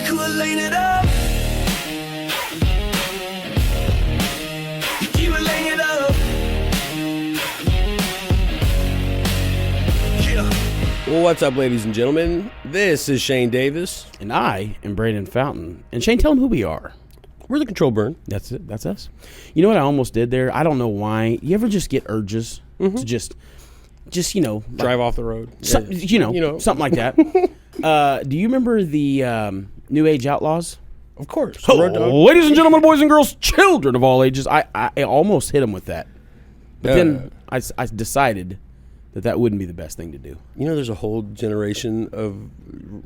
could laying it up. You keep laying it up. Yeah. Well, what's up, ladies and gentlemen? This is Shane Davis. And I am Brandon Fountain. And Shane, tell them who we are. We're the Control Burn. That's it. That's us. You know what I almost did there? I don't know why. You ever just get urges to just Drive off the road. Something like that. Do you remember the New Age Outlaws? Of course. Ladies and gentlemen, boys and girls, children of all ages. I almost hit them with that. But then I decided that wouldn't be the best thing to do. You know, there's a whole generation of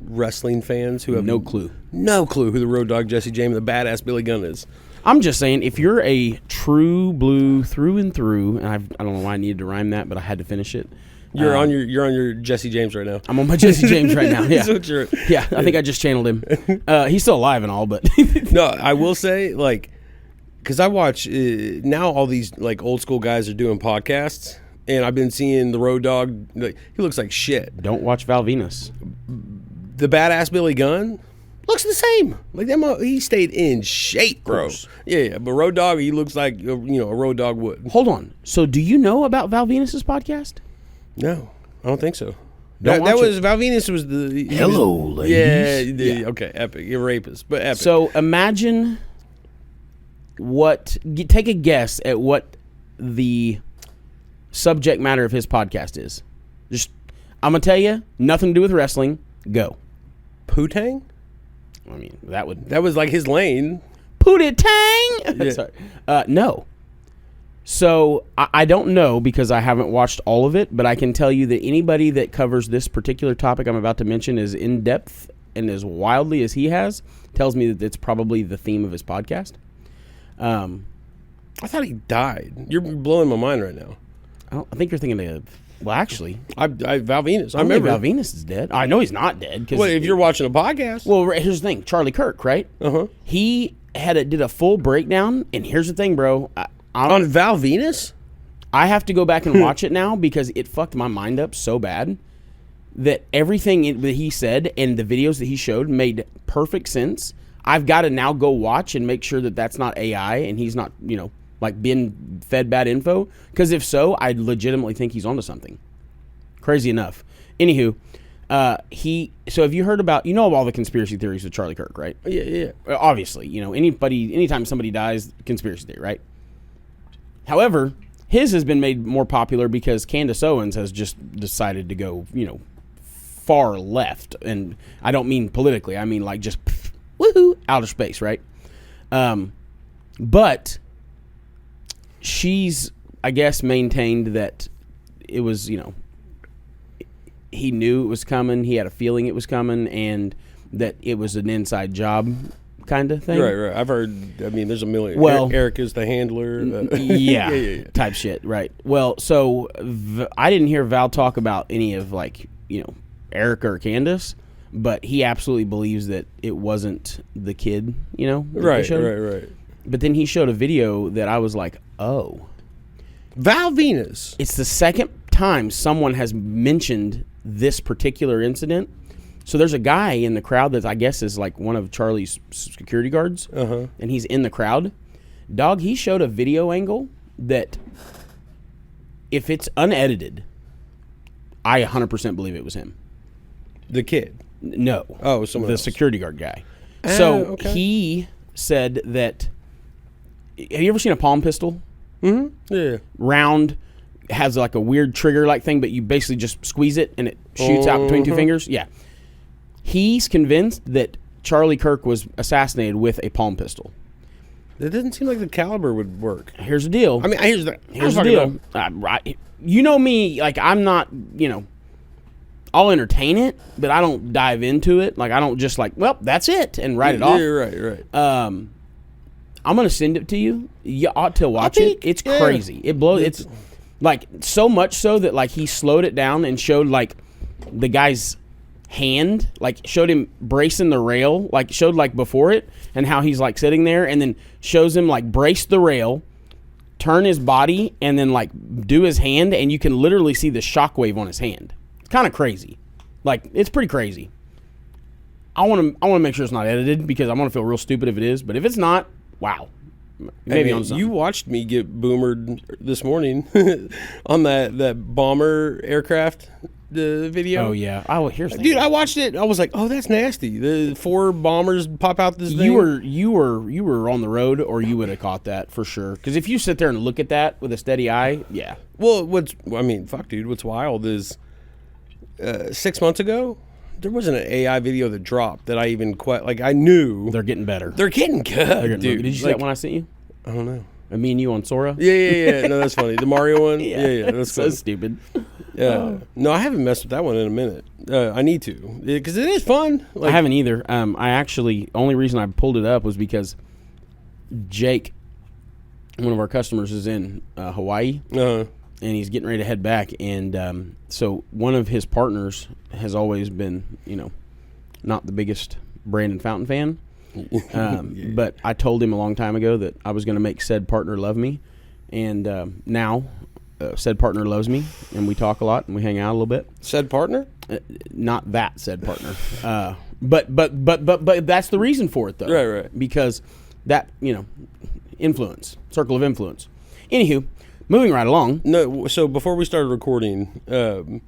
wrestling fans who have no clue who the Road Dogg Jesse James, the badass Billy Gunn is. I'm just saying, if you're a true blue through and through, and I don't know why I needed to rhyme that, but I had to finish it. You're on your Jesse James right now. I'm on my Jesse James right now. Yeah, yeah. I think I just channeled him. He's still alive and all, but no, I will say, like, because I watch now all these like old school guys are doing podcasts. And I've been seeing the Road Dogg. Like, he looks like shit. Don't watch Val Venus. The badass Billy Gunn looks the same. Like he stayed in shape, bro. Yeah. But Road Dogg, he looks like a Road Dogg would. Hold on. So, do you know about Val Venus's podcast? No, I don't think so. That was Val Venus was the hello, ladies. Yeah. Okay, epic. You're rapist, but epic. So imagine take a guess at what the subject matter of his podcast is. I'm gonna tell you, nothing to do with wrestling. Go. Poo-tang? I mean, that was like his lane. Poo-tang. Yeah. Sorry. No. So I don't know because I haven't watched all of it, but I can tell you that anybody that covers this particular topic I'm about to mention as in depth and as wildly as he has tells me that it's probably the theme of his podcast. I thought he died. You're blowing my mind right now. I think you're thinking of. Well, actually, Val Venus. I remember Val Venus is dead. I know he's not dead. Well, if you're watching a podcast. Well, here's the thing: Charlie Kirk, right? He did a full breakdown, and here's the thing, bro. On Val Venus, I have to go back and watch it now because it fucked my mind up so bad that everything that he said and the videos that he showed made perfect sense. I've got to now go watch and make sure that that's not AI and he's not, like being fed bad info, because if so, I legitimately think he's onto something. Crazy enough. Anywho, so have you heard about, all the conspiracy theories with Charlie Kirk, right? Yeah. Obviously, anytime somebody dies, conspiracy theory, right? However, his has been made more popular because Candace Owens has just decided to go, far left, and I don't mean politically, I mean like just woohoo, outer space, right? But she's, I guess, maintained that it was, he knew it was coming, he had a feeling it was coming, and that it was an inside job kind of thing. Right. I've heard, there's a million. Well, Eric is the handler. Yeah, type shit, right. Well, so I didn't hear Val talk about any of, Eric or Candace, but he absolutely believes that it wasn't the kid, Right. But then he showed a video that I was like, oh. Val Venus. It's the second time someone has mentioned this particular incident. So there's a guy in the crowd that I guess is like one of Charlie's security guards, and he's in the crowd. Dog, he showed a video angle that, if it's unedited, I 100% believe it was him. The kid? No. Oh, someone else. The security guard guy. Okay. He said that, have you ever seen a palm pistol? Mm-hmm. Yeah. Round, has like a weird trigger-like thing, but you basically just squeeze it and it shoots out between two fingers? Yeah. He's convinced that Charlie Kirk was assassinated with a palm pistol. It doesn't seem like the caliber would work. Here's the deal. Here's the deal. Right. You know me, like, I'm not, I'll entertain it, but I don't dive into it. Like, I don't just like, well, that's it, and write it off. Yeah, right. I'm going to send it to you. You ought to watch it. It's crazy. It blows. It's like so much so that like he slowed it down and showed like the guy's hand, like showed him bracing the rail, like showed like before it and how he's like sitting there, and then shows him like brace the rail, turn his body, and then like do his hand, and you can literally see the shockwave on his hand. It's kind of crazy. Like, it's pretty crazy. I want to make sure it's not edited because I'm gonna feel real stupid if it is. But if it's not, wow. Maybe on something. You watched me get boomered this morning on that bomber aircraft video. Oh yeah. Here's the dude. I watched it. I was like, oh, that's nasty. The 4 bombers pop out this thing. You were on the road, or you would have caught that for sure. Because if you sit there and look at that with a steady eye, yeah. Well, fuck, dude. What's wild is 6 months ago, there wasn't an AI video that dropped that I even I knew They're getting better. they're getting good, dude. Did you see that one I sent you? I don't know. Me and you on Sora? Yeah. No, that's funny. The Mario one? Yeah. That's so funny. stupid. Yeah. No, I haven't messed with that one in a minute. I need to. Because it is fun. I haven't either. Only reason I pulled it up was because Jake, one of our customers, is in Hawaii. Uh-huh. And he's getting ready to head back. And so one of his partners has always been, not the biggest Brandon Fountain fan. But I told him a long time ago that I was going to make said partner love me. And now said partner loves me. And we talk a lot and we hang out a little bit. Said partner? Not that said partner. But that's the reason for it, though. Right. Because that, influence, circle of influence. Anywho. Moving right along. No, so before we started recording, we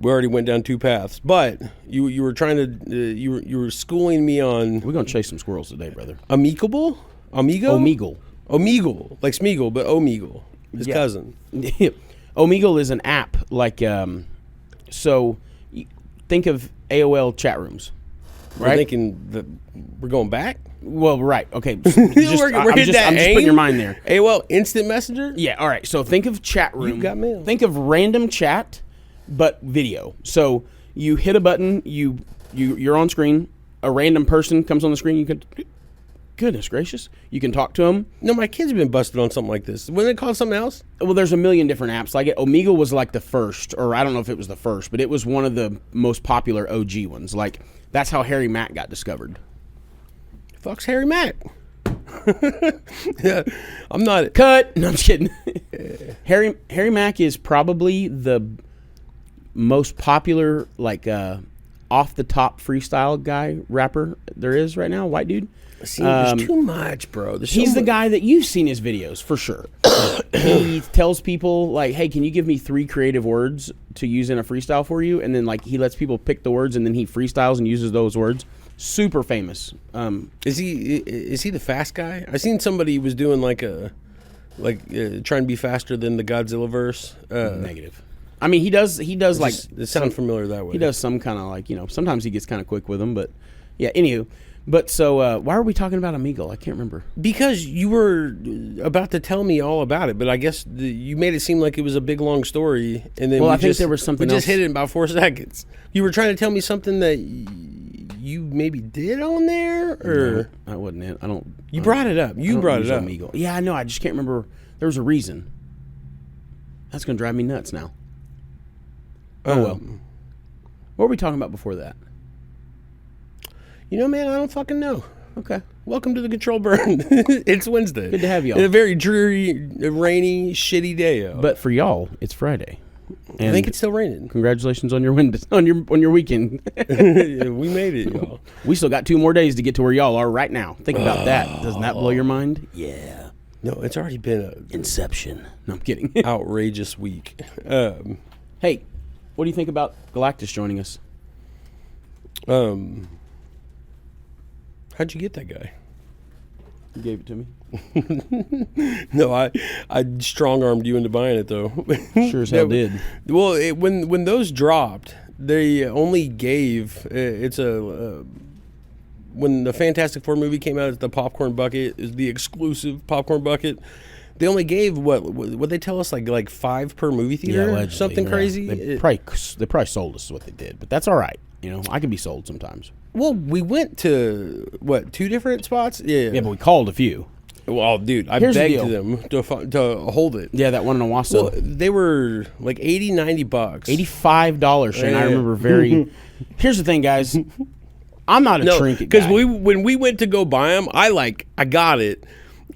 already went down 2 paths. But you were trying to you were schooling me on. We're gonna chase some squirrels today, brother. Amigo, Omegle, like Smeagol, but Omegle, his cousin. Omegle is an app so think of AOL chat rooms, right? We're thinking that we're going back. Well, right. Okay. I'm just putting your mind there. AOL Instant Messenger? Yeah, all right. So think of chat room. You've got mail. Think of random chat, but video. So you hit a button, you're on screen, a random person comes on the screen, you can, goodness gracious, you can talk to them. No, my kids have been busted on something like this. Wasn't it called something else? Well, there's a million different apps like it. Omegle was like the first, or I don't know if it was the first, but it was one of the most popular OG ones. Like, that's how Harry Mack got discovered. Fuck's Harry Mack. Yeah, I'm not. Cut. No, I'm just kidding. Harry Mack is probably the most popular, off the top freestyle rapper there is right now. White dude. See, there's too much, bro. He's the guy that you've seen his videos for sure. He tells people hey, can you give me 3 creative words to use in a freestyle for you? And then he lets people pick the words, and then he freestyles and uses those words. Super famous. Is he the fast guy? I seen somebody was doing trying to be faster than the Godzilla verse. Negative. I mean, he does it sounds familiar that way. He does some kind of sometimes he gets kind of quick with them, but yeah. Anywho, but so why are we talking about Omegle? I can't remember. Because you were about to tell me all about it, but I guess you made it seem like it was a big long story, and then I think there was something. We just hit it in about 4 seconds. You were trying to tell me something that you maybe did on there, or no, that wasn't it. You brought it up. You brought it up. Omegle. Yeah, I know. I just can't remember. There was a reason. That's gonna drive me nuts now. Oh well. What were we talking about before that? Man, I don't fucking know. Okay. Welcome to the Control Burn. It's Wednesday. Good to have y'all. It's a very dreary, rainy, shitty day. But for y'all, it's Friday. And I think it's still raining. Congratulations on your on your weekend. Yeah, we made it, y'all. We still got 2 more days to get to where y'all are right now. Think about that. Doesn't that blow your mind? Yeah. No, it's already been an Inception. No, I'm kidding. outrageous week. Hey, what do you think about Galactus joining us? How'd you get that guy? You gave it to me. No, I strong-armed you into buying it, though. Sure as hell did. Well, when those dropped, they only gave when the Fantastic Four movie came out, it's the popcorn bucket, is the exclusive popcorn bucket. They only gave what they tell us like 5 per movie theater, allegedly, something crazy. They probably sold us what they did, but that's all right. I can be sold sometimes. Well, we went to 2 different spots. Yeah, but we called a few. Well, dude, I begged them to hold it. Yeah, that one in Owasso. Well, they were like $80-$90. $85, Shane. I remember very. Here's the thing, guys. I'm not a trinket guy. Because when we went to go buy them, I got it.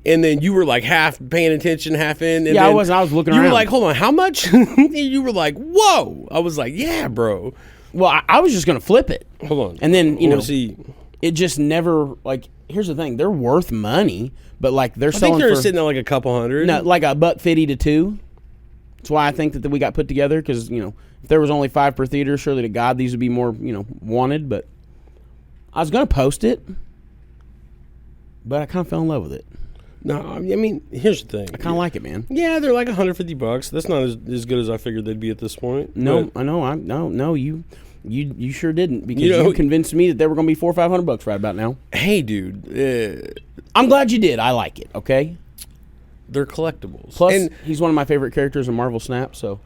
and then you were like half paying attention, half in. And Yeah, then I was. I was looking You around. were like, hold on, how much? And you were like, whoa. I was like, yeah, bro. Well, I was just gonna flip it. Hold on. And then you know, see. it just never like. Here's the thing: they're worth money, but like they're I think selling they're for sitting at like a couple hundred. no, like $1.50 to $2. That's why I think that we got put together because you know if there was only 5 per theater, surely to God these would be more wanted. But I was gonna post it, but I kind of fell in love with it. No, I mean, here's the thing. I kind of like it, man. Yeah, they're like $150. That's not as good as I figured they'd be at this point. No, but, I know. No. You sure didn't because You know- you convinced me that they were going to be $400 or $500 right about now. hey, dude, I'm glad you did. I like it. Okay. they're collectibles. Plus, and he's one of my favorite characters in Marvel Snap. So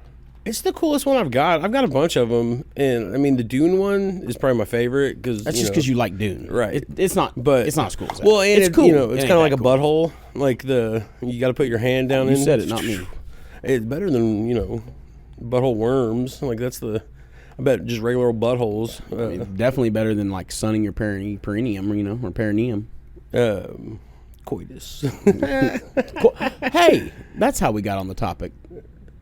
it's the coolest one I've got. I've got a bunch of them, and I mean, the Dune one is probably my favorite because that's just because you like Dune, Right. It's not, But it's not as cool as that. Well, and it's cool. It's kind of like a butthole. Like you got to put your hand down You in. said it, not me. It's better than butthole worms. Like that's I bet just regular old buttholes. Definitely better than like sunning your perineum, or perineum. Coitus. Cool. Hey, that's how we got on the topic.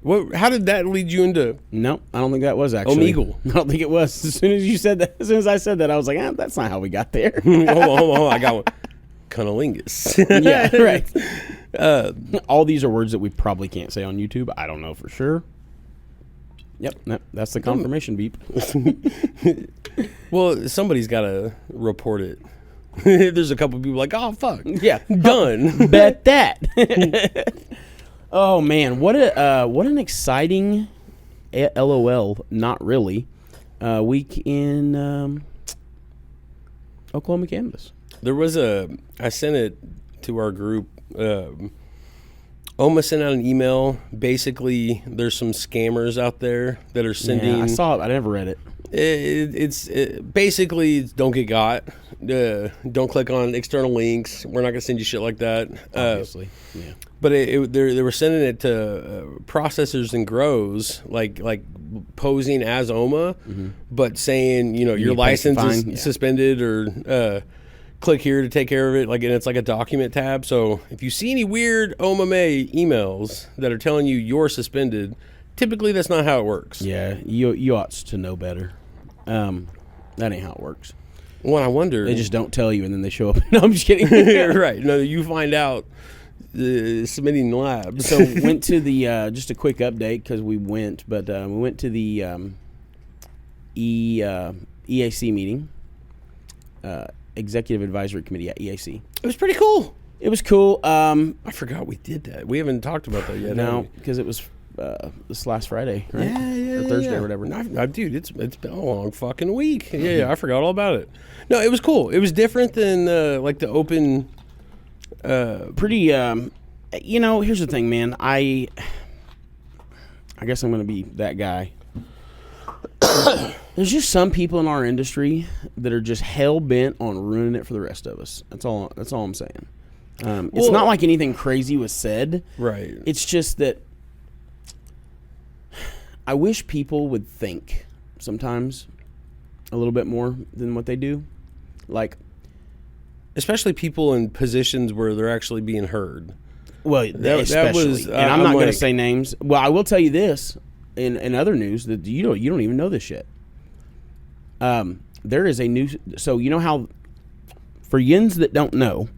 What? How did that lead you into? No, I don't think that was actually. Omegle. I don't think it was. As soon as you said that, as soon as I said that, I was like, that's not how we got there. hold on. I got one. Cunnilingus. Yeah, right. All these are words that we probably can't say on YouTube. I don't know for sure. Yep, that's the confirmation beep. Well, somebody's got to report it. There's a couple people like, oh fuck, Yeah, done. bet that. Oh man, what an exciting LOL, not really, week in Oklahoma cannabis. There was I sent it to our group. OMMA sent out an email. Basically, there's some scammers out there that are sending. Yeah, I saw it. I never read it. It's basically don't get got. Don't click on external links. We're not gonna send you shit like that. Obviously, yeah. But they were sending it to processors and grows, like posing as OMMA, but saying your pay license fine, is yeah. suspended or click here to take care of it. Like, and it's like a document tab. So if you see any weird OMMA emails that are telling you you're suspended, typically that's not how it works. Yeah, you ought to know better. That ain't how it works. Well, I wonder. They just don't tell you, and then they show up. No, I'm just kidding. Right. No, you find out submitting labs. So went to the just a quick update because we went to the EAC meeting, Executive Advisory Committee at EAC. It was pretty cool. It was cool. I forgot we did that. We haven't talked about that yet. No, because it was this last Friday, right? Yeah, or Thursday yeah. or whatever. Dude, it's been a long fucking week. Yeah, I forgot all about it. No, it was cool. It was different than like the open. Pretty. Here's the thing, man. I guess I'm gonna be that guy. There's just some people in our industry that are just hell bent on ruining it for the rest of us. That's all I'm saying. It's not like anything crazy was said. Right. It's just that I wish people would think sometimes a little bit more than what they do. Like, especially people in positions where they're actually being heard. well, That especially. was, And I'm I'm not going to like- say names. Well, I will tell you this in other news that you don't even know this yet. There is a new. So you know how, for yins that don't know,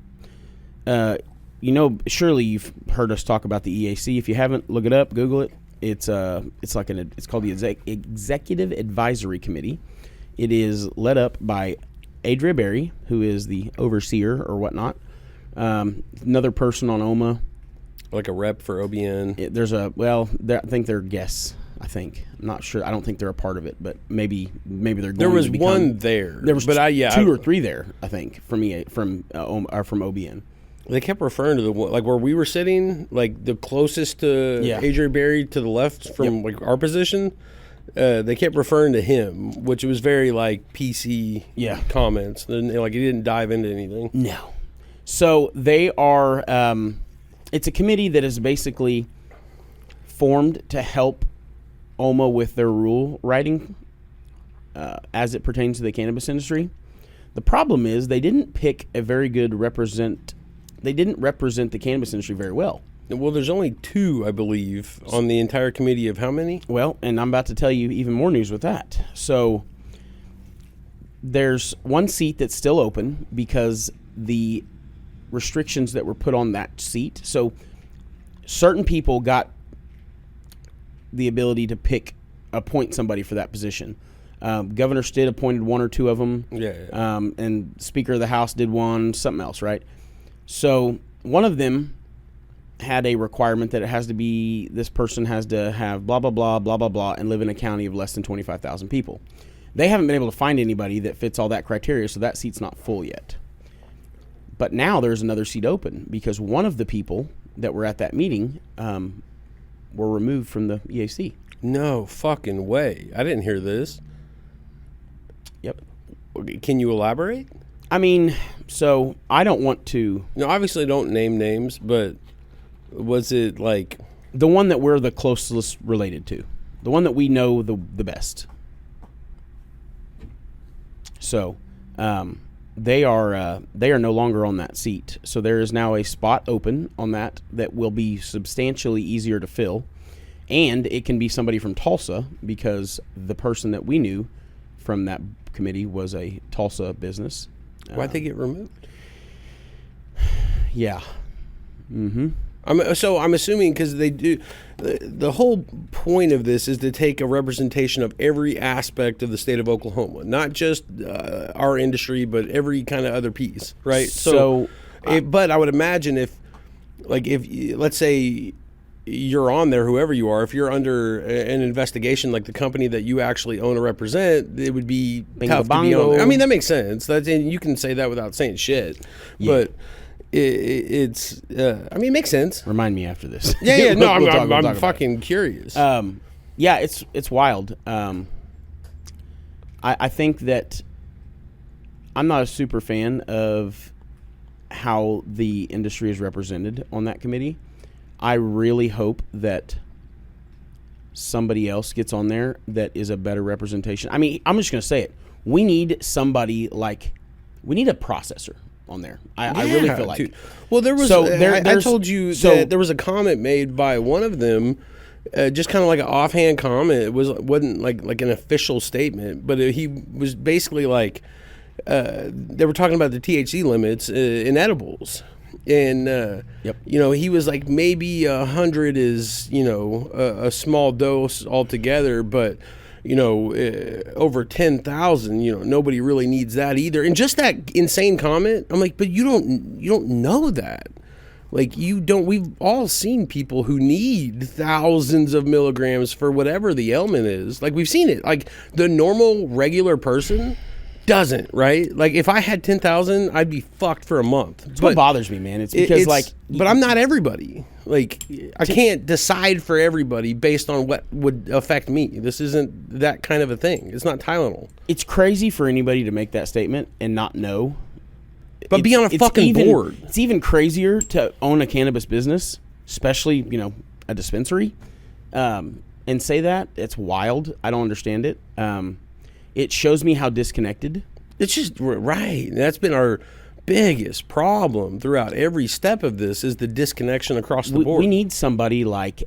surely you've heard us talk about the EAC. If you haven't, look it up, Google it. It's called the Executive Advisory Committee. It is led up by Adria Berry, who is the overseer or whatnot. Another person on OMMA. Like a rep for OBN. I think they're guests. I'm not sure. I don't think they're a part of it, but maybe they're going There was to become. one there. There was but two or three there, I think, from OBN. They kept referring to the one, like where we were sitting, like the closest to Yeah. Adrian Berry to the left from like our position. They kept referring to him, which was very like PC comments. And, like he didn't dive into anything. No. So they are. It's a committee that is basically formed to help OMMA with their rule writing as it pertains to the cannabis industry. The problem is they didn't pick a very good representative they didn't represent the cannabis industry very well. Well, there's only 2, I believe, on the entire committee of how many? Well, and I'm about to tell you even more news with that. So there's one seat that's still open because the restrictions that were put on that seat. So certain people got the ability to appoint somebody for that position. Governor Stitt appointed 1 or 2 of them. Yeah. And Speaker of the House did one, something else, right? So one of them had a requirement that this person has to have blah, blah, blah, blah, blah, blah, and live in a county of less than 25,000 people. They haven't been able to find anybody that fits all that criteria, so that seat's not full yet. But now there's another seat open because one of the people that were at that meeting were removed from the EAC. No fucking way. I didn't hear this. Yep. Can you elaborate? I mean, so I don't want to... No, obviously don't name names, but was it like... The one that we're the closest related to. The one that we know the best. So, they are no longer on that seat. So there is now a spot open on that will be substantially easier to fill. And it can be somebody from Tulsa because the person that we knew from that committee was a Tulsa business. Why'd they get removed? Yeah. Mm-hmm. I'm assuming because they do. The whole point of this is to take a representation of every aspect of the state of Oklahoma, not just our industry, but every kind of other piece, right? But I would imagine if let's say you're on there, whoever you are, if you're under an investigation like the company that you actually own or represent, it would be tough to be on there. I mean, that makes sense. And you can say that without saying shit, but. It's I mean, it makes sense. Remind me after this. Yeah. No, I'm fucking curious. Yeah, it's wild. I think that I'm not a super fan of how the industry is represented on that committee. I really hope that somebody else gets on there that is a better representation. I mean, I'm just going to say it. We need somebody we need a processor on there. I really feel like. Dude. Well, there was. I told you that there was a comment made by one of them, just kind of like an offhand comment. It wasn't like an official statement, but he was basically like, they were talking about the THC limits in edibles, and he was like, maybe 100 is a small dose altogether, but. Over 10,000, nobody really needs that either. And just that insane comment, I'm like, but you don't know that. Like, we've all seen people who need thousands of milligrams for whatever the ailment is. Like, we've seen it. Like, the normal, regular person doesn't, right? Like, if I had 10,000, I'd be fucked for a month. It's what bothers me, man. It's because, but I'm not everybody. Like, I can't decide for everybody based on what would affect me. This isn't that kind of a thing. It's not Tylenol. It's crazy for anybody to make that statement and not know. But be on a fucking board. It's even crazier to own a cannabis business, especially, a dispensary, and say that. It's wild. I don't understand it. It shows me how disconnected. It's just, right. That's been our biggest problem throughout every step of this is the disconnection across the board. We need somebody like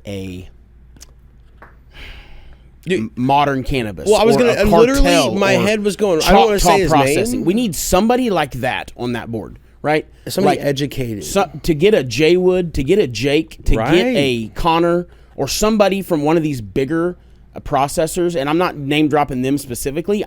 modern cannabis. Well, I was going to literally, my head was going, I don't want to say his name. We need somebody like that on that board, right? Somebody educated. To get a Jay Wood, to get a Jake, to get a Connor, or somebody from one of these bigger processors. And I'm not name dropping them specifically.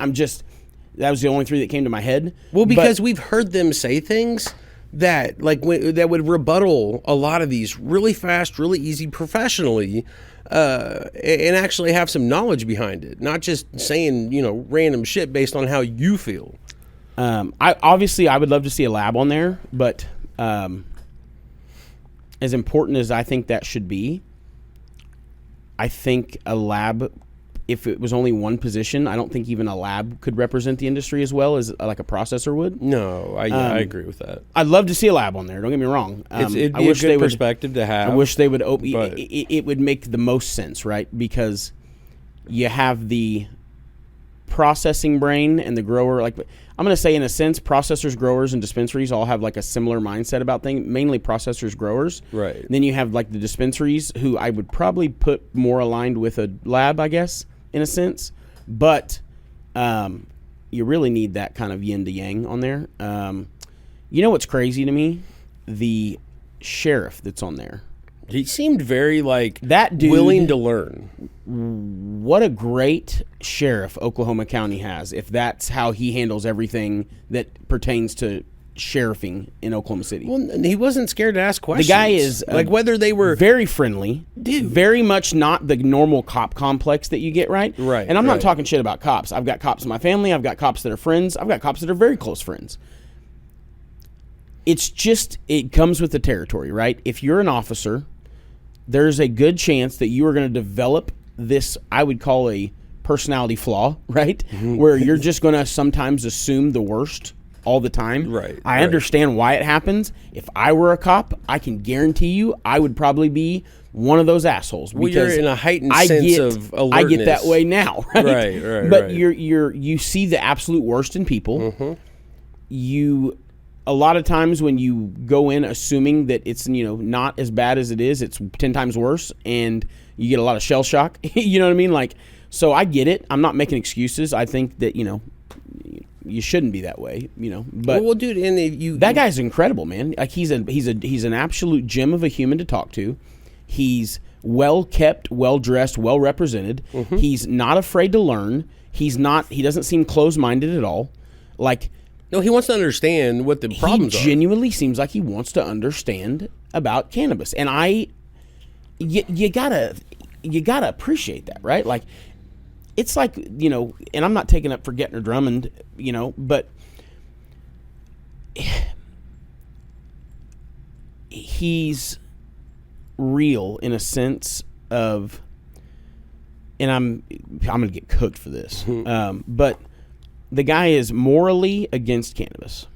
That was the only 3 that came to my head. Well, because we've heard them say things that that would rebuttal a lot of these really fast, really easy, professionally, and actually have some knowledge behind it, not just saying random shit based on how you feel. I would love to see a lab on there, but as important as I think that should be, I think a lab. If it was only one position, I don't think even a lab could represent the industry as well as like a processor would. No, I agree with that. I'd love to see a lab on there. Don't get me wrong. It'd be a good perspective to have. I wish they would open. It would make the most sense, right? Because you have the processing brain and the grower, like I'm going to say in a sense, processors, growers, and dispensaries all have like a similar mindset about things, mainly processors, growers. Right. Then you have like the dispensaries, who I would probably put more aligned with a lab, I guess, in a sense. But you really need that kind of yin to yang on there. You know what's crazy to me? The sheriff that's on there. He seemed very like that dude, willing to learn. What a great sheriff Oklahoma County has, if that's how he handles everything that pertains to sheriffing in Oklahoma City. Well, he wasn't scared to ask questions. The guy is like whether they were very friendly, dude. Very much not the normal cop complex that you get, right? Right. And I'm not talking shit about cops. I've got cops in my family. I've got cops that are friends. I've got cops that are very close friends. It's just, it comes with the territory, right? If you're an officer, there's a good chance that you are going to develop this, I would call a personality flaw, right? Where you're just going to sometimes assume the worst all the time. Right. I understand why it happens. If I were a cop, I can guarantee you I would probably be one of those assholes. Well, you're in a heightened sense of alertness. I get that way now, right? Right. But you see the absolute worst in people. You, a lot of times when you go in assuming that it's, not as bad as it is, it's 10 times worse, and you get a lot of shell shock. You know what I mean? Like, so I get it. I'm not making excuses. I think that, you shouldn't be that way, But well, dude, and that guy's incredible, man. Like he's an absolute gem of a human to talk to. He's well kept, well dressed, well represented. He's not afraid to learn. He doesn't seem closed minded at all. Like, no, he wants to understand what the problems are. He genuinely seems like he wants to understand about cannabis, and you gotta appreciate that, right? Like, it's like, and I'm not taking up for Gettner Drummond, but he's real in a sense of, and I'm gonna get cooked for this, but the guy is morally against cannabis,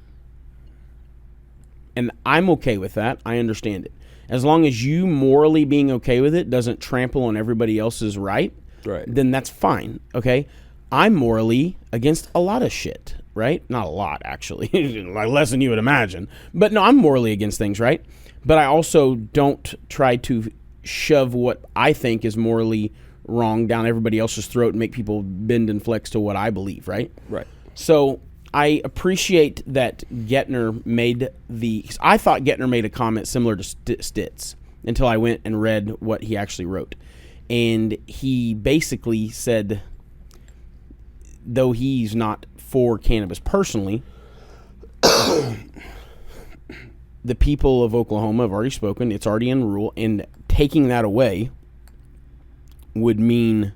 and I'm okay with that. I understand it. As long as you morally being okay with it doesn't trample on everybody else's right, then that's fine, okay? I'm morally against a lot of shit, right? Not a lot, actually. Like less than you would imagine. But no, I'm morally against things, right? But I also don't try to shove what I think is morally wrong down everybody else's throat and make people bend and flex to what I believe, right? Right. So I appreciate that Gettner I thought Gettner made a comment similar to Stitz until I went and read what he actually wrote. And he basically said, though he's not for cannabis personally, the people of Oklahoma have already spoken. It's already in rule. And taking that away would mean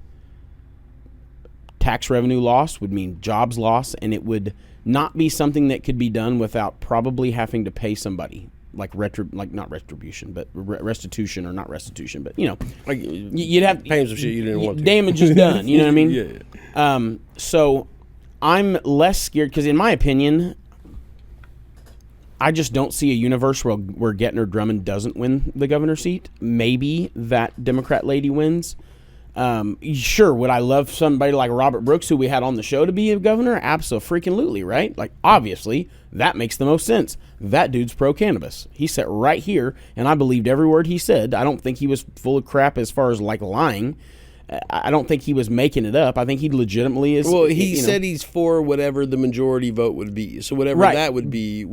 tax revenue loss, would mean jobs loss, and it would not be something that could be done without probably having to pay somebody. Like not retribution, but restitution, or not restitution, but like you'd have pay some shit you didn't want to. Damage is done. You know what I mean? Yeah. So I'm less scared because, in my opinion, I just don't see a universe where Gettner Drummond doesn't win the governor seat. Maybe that Democrat lady wins. Sure, would I love somebody like Robert Brooks, who we had on the show, to be a governor? Absolutely, right? Like, obviously, that makes the most sense. That dude's pro-cannabis. He sat right here, and I believed every word he said. I don't think he was full of crap as far as, like, lying. I don't think he was making it up. I think he legitimately is. Well, he said he's for whatever the majority vote would be. So whatever that would be.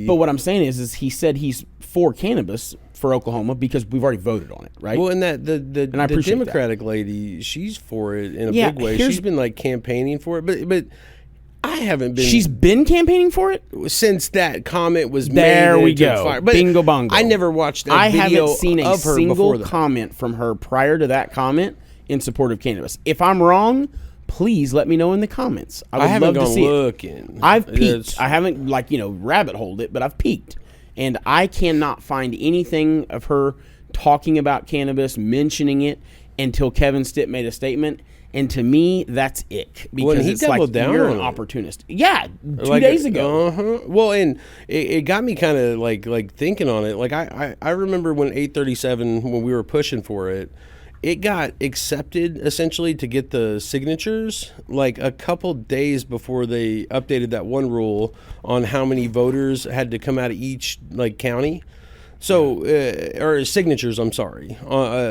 But what I'm saying is he said he's for cannabis for Oklahoma because we've already voted on it, right? Well, and the Democratic lady, she's for it in a big way. She's been like campaigning for it, but I haven't been. She's been campaigning for it since that comment was made. There we go. But bingo bongo. I never watched that I video haven't seen a single comment from her prior to that comment in support of cannabis. If I'm wrong, please let me know in the comments. I would love to see looking. I've peeked. I haven't rabbit holed it, but I've peeked. And I cannot find anything of her talking about cannabis, mentioning it, until Kevin Stitt made a statement. And to me, that's ick. Because he it's like, you're an opportunist. Yeah, 2 days ago. Well, and it got me kind of like thinking on it. Like I remember when 837, when we were pushing for it, it got accepted essentially to get the signatures like a couple days before they updated that one rule on how many voters had to come out of each like county. So, or signatures, I'm sorry.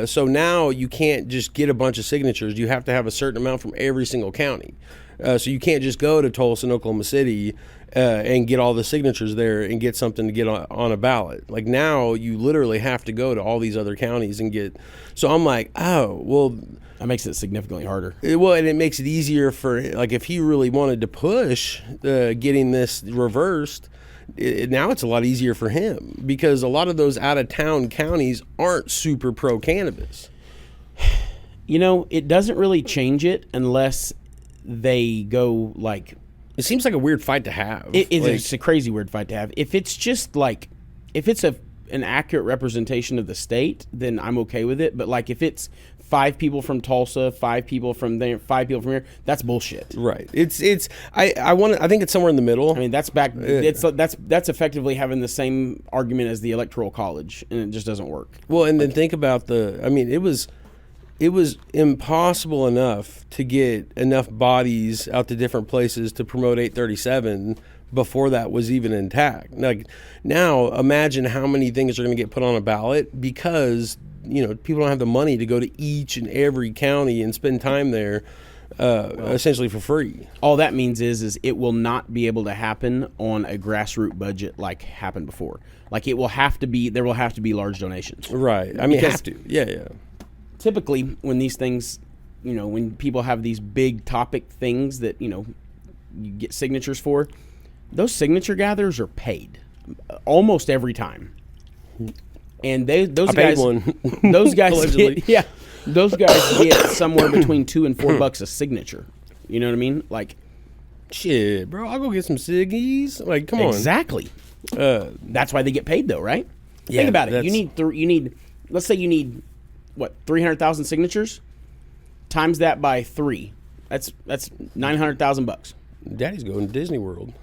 So now you can't just get a bunch of signatures. You have to have a certain amount from every single county. So you can't just go to Tulsa and Oklahoma City and get all the signatures there and get something to get on a ballot. Like now you literally have to go to all these other counties and get. So I'm like, oh, well. That makes it significantly harder. And it makes it easier for, like, if he really wanted to push getting this reversed, now it's a lot easier for him because a lot of those out-of-town counties aren't super pro-cannabis. You know, it doesn't really change it unless they go, like... It seems like a weird fight to have. It's a crazy weird fight to have. If it's just, like... If it's an accurate representation of the state, then I'm okay with it. But, like, if it's 5 people from Tulsa, 5 people from there, 5 people from here, that's bullshit. Right. I think it's somewhere in the middle. I mean, that's effectively having the same argument as the Electoral College, and it just doesn't work. Well, and then think about it was impossible enough to get enough bodies out to different places to promote 837 before that was even intact. Like now, imagine how many things are going to get put on a ballot because people don't have the money to go to each and every county and spend time there, essentially for free. All that means is it will not be able to happen on a grassroots budget like happened before. Like there will have to be large donations. Right. I mean, have to. Yeah. Typically, when these things, when people have these big topic things that, you get signatures for, those signature gatherers are paid almost every time. And those guys get somewhere between $2 and $4 a signature. You know what I mean? Like, shit, bro, I'll go get some ciggies. Like, come on. Exactly. That's why they get paid, though, right? Yeah, think about it. You need. Let's say you need 300,000 signatures. Times that by 3. That's $900,000. Daddy's going to Disney World.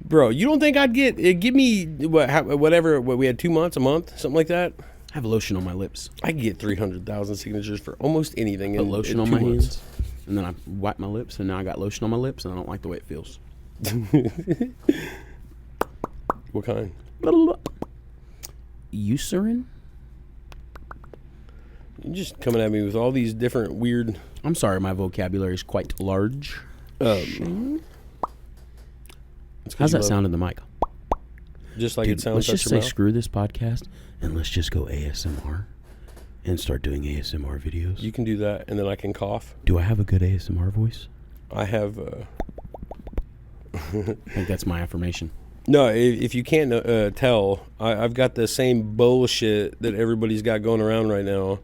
Bro, you don't think I'd give me whatever we had 2 months, a month, something like that? I have lotion on my lips. I can get 300,000 signatures for almost anything. Put lotion on my hands, and then I wipe my lips, and now I got lotion on my lips, and I don't like the way it feels. What kind? Eucerin? You're just coming at me with all these different weird... I'm sorry, my vocabulary is quite large. How's that sound in the mic? Just like Dude, it sounds. Let's just say screw this podcast and let's just go ASMR and start doing ASMR videos. You can do that, and then I can cough. Do I have a good ASMR voice? I have. I think that's my affirmation. No, if you can't tell, I've got the same bullshit that everybody's got going around right now,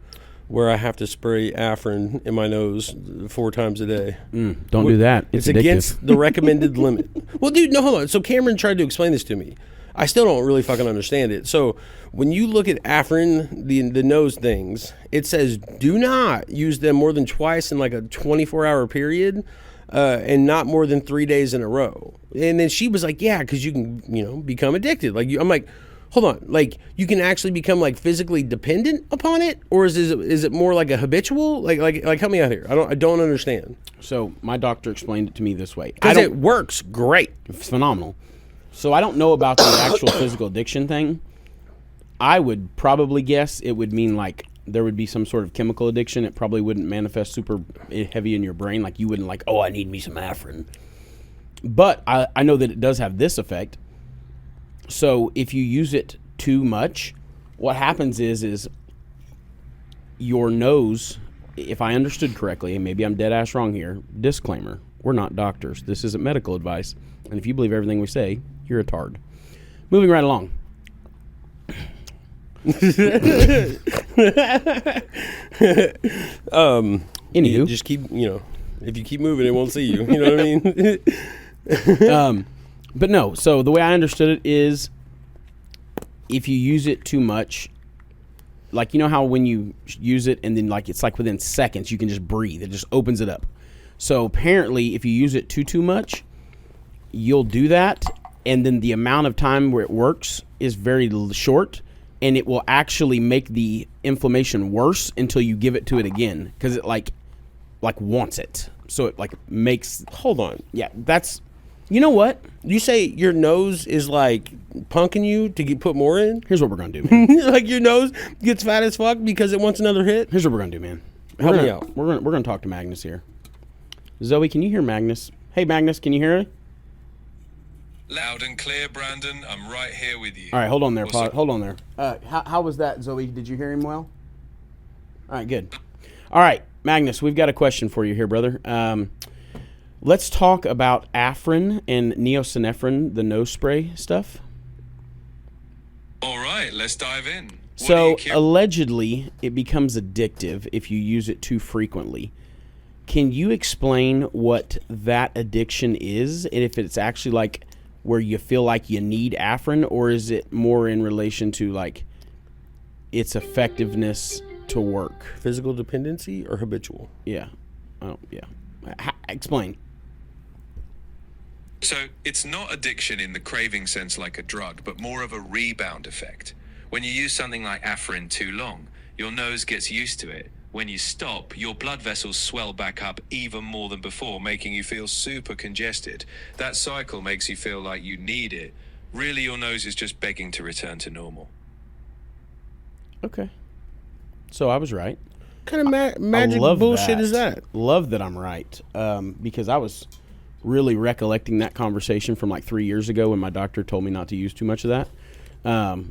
where I have to spray Afrin in my nose 4 times a day. Don't do that. It's against the recommended limit. Well, dude, no, hold on. So Cameron tried to explain this to me. I still don't really fucking understand it. So when you look at Afrin, the nose things, it says do not use them more than twice in like a 24-hour period, and not more than 3 days in a row. And then she was like, yeah, because you can, become addicted. Like I'm like, hold on, like you can actually become like physically dependent upon it, or is it more like a habitual? Like help me out here. I don't understand. So my doctor explained it to me this way. Because it works great. It's phenomenal. So I don't know about the actual physical addiction thing. I would probably guess it would mean like there would be some sort of chemical addiction. It probably wouldn't manifest super heavy in your brain. Like you wouldn't like, oh, I need me some Afrin. But I know that it does have this effect. So if you use it too much, what happens is your nose, if I understood correctly, and maybe I'm dead ass wrong here, disclaimer, we're not doctors. This isn't medical advice. And if you believe everything we say, you're a tard. Moving right along. Anywho. Just keep, if you keep moving, it won't see you. You know what I mean? But no, so the way I understood it is if you use it too much, like how when you use it and then like it's like within seconds you can just breathe. It just opens it up. So apparently if you use it too much, you'll do that, and then the amount of time where it works is very short, and it will actually make the inflammation worse until you give it to it again because it like wants it. So it like makes. Hold on. Yeah, that's. You know what? You say your nose is like punking you to put more in? Here's what we're gonna do, man. Like your nose gets fat as fuck because it wants another hit? Here's what we're gonna do, man. Help me out. We're gonna talk to Magnus here. Zoe, can you hear Magnus? Hey, Magnus, can you hear me? Loud and clear, Brandon. I'm right here with you. All right, hold on there. Hold on there. How was that, Zoe? Did you hear him well? All right, good. All right, Magnus, we've got a question for you here, brother. Let's talk about Afrin and neosynephrine, the nose spray stuff. All right, let's dive in. So, allegedly, it becomes addictive if you use it too frequently. Can you explain what that addiction is, and if it's actually like where you feel like you need Afrin, or is it more in relation to like its effectiveness to work? Physical dependency or habitual? Yeah. Oh, yeah. Explain. So it's not addiction in the craving sense like a drug, but more of a rebound effect. When you use something like Afrin too long, your nose gets used to it. When you stop, your blood vessels swell back up even more than before, making you feel super congested. That cycle makes you feel like you need it. Really, your nose is just begging to return to normal. Okay. So I was right. What kind of magic bullshit is that? Love that I'm right. Because I was really recollecting that conversation from like 3 years ago when my doctor told me not to use too much of that.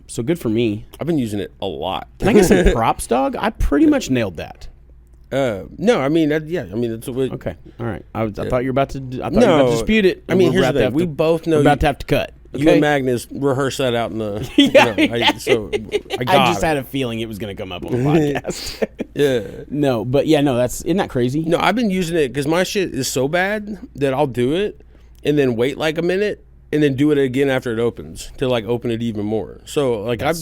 So good for me. I've been using it a lot. Can I get some props, dog? I pretty much nailed that. No, I mean, that's what. Okay, all right. I thought you were about to. I thought you were about to dispute it. I mean, here's the thing. We both know we're about to have to cut. Okay? You and Magnus rehearsed that out in the. I just had a feeling it was going to come up on the podcast. Yeah. No, but yeah, no. Isn't that crazy? No, I've been using it because my shit is so bad that I'll do it and then wait like a minute and then do it again after it opens to like open it even more. So like I've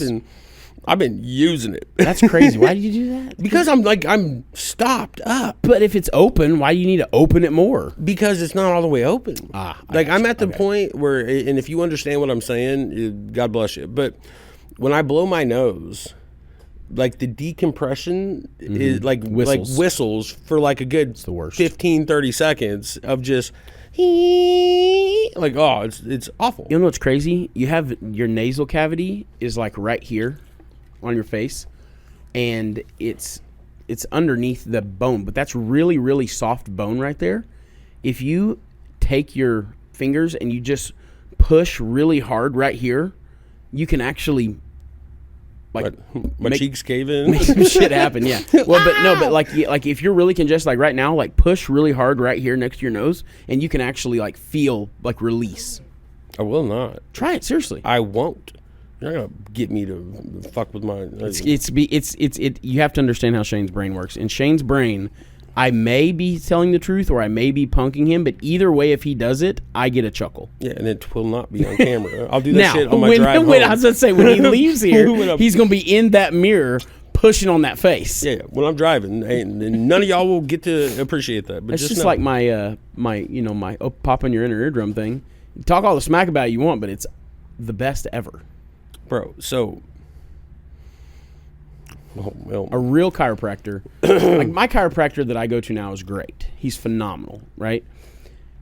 been using it. That's crazy. Why do you do that? Because I'm stopped up. But if it's open, why do you need to open it more? Because it's not all the way open. I'm at the point where, and if you understand what I'm saying, God bless you. But when I blow my nose, like the decompression is like whistles for like a good 15, 30 seconds of just like, oh, it's awful. You know what's crazy? You have your nasal cavity is like right here on your face, and it's underneath the bone, but that's really, really soft bone right there. If you take your fingers and you just push really hard right here, you can actually like my cheeks cave in, make some shit happen. Yeah. Well, but like if you're really congested, like right now, like push really hard right here next to your nose, and you can actually like feel like release. I will not try it seriously. I won't. You're not gonna get me to fuck with my. You have to understand how Shane's brain works. In Shane's brain, I may be telling the truth or I may be punking him, but either way, if he does it, I get a chuckle. Yeah, and it will not be on camera. I'll do that shit on my drive home. I was gonna say when he leaves here, he's gonna be in that mirror pushing on that face. Yeah, when I'm driving, and none of y'all will get to appreciate that. But it's just like my pop on your inner eardrum thing. Talk all the smack about it you want, but it's the best ever. Bro, so a real chiropractor, like my chiropractor that I go to now is great. He's phenomenal, right?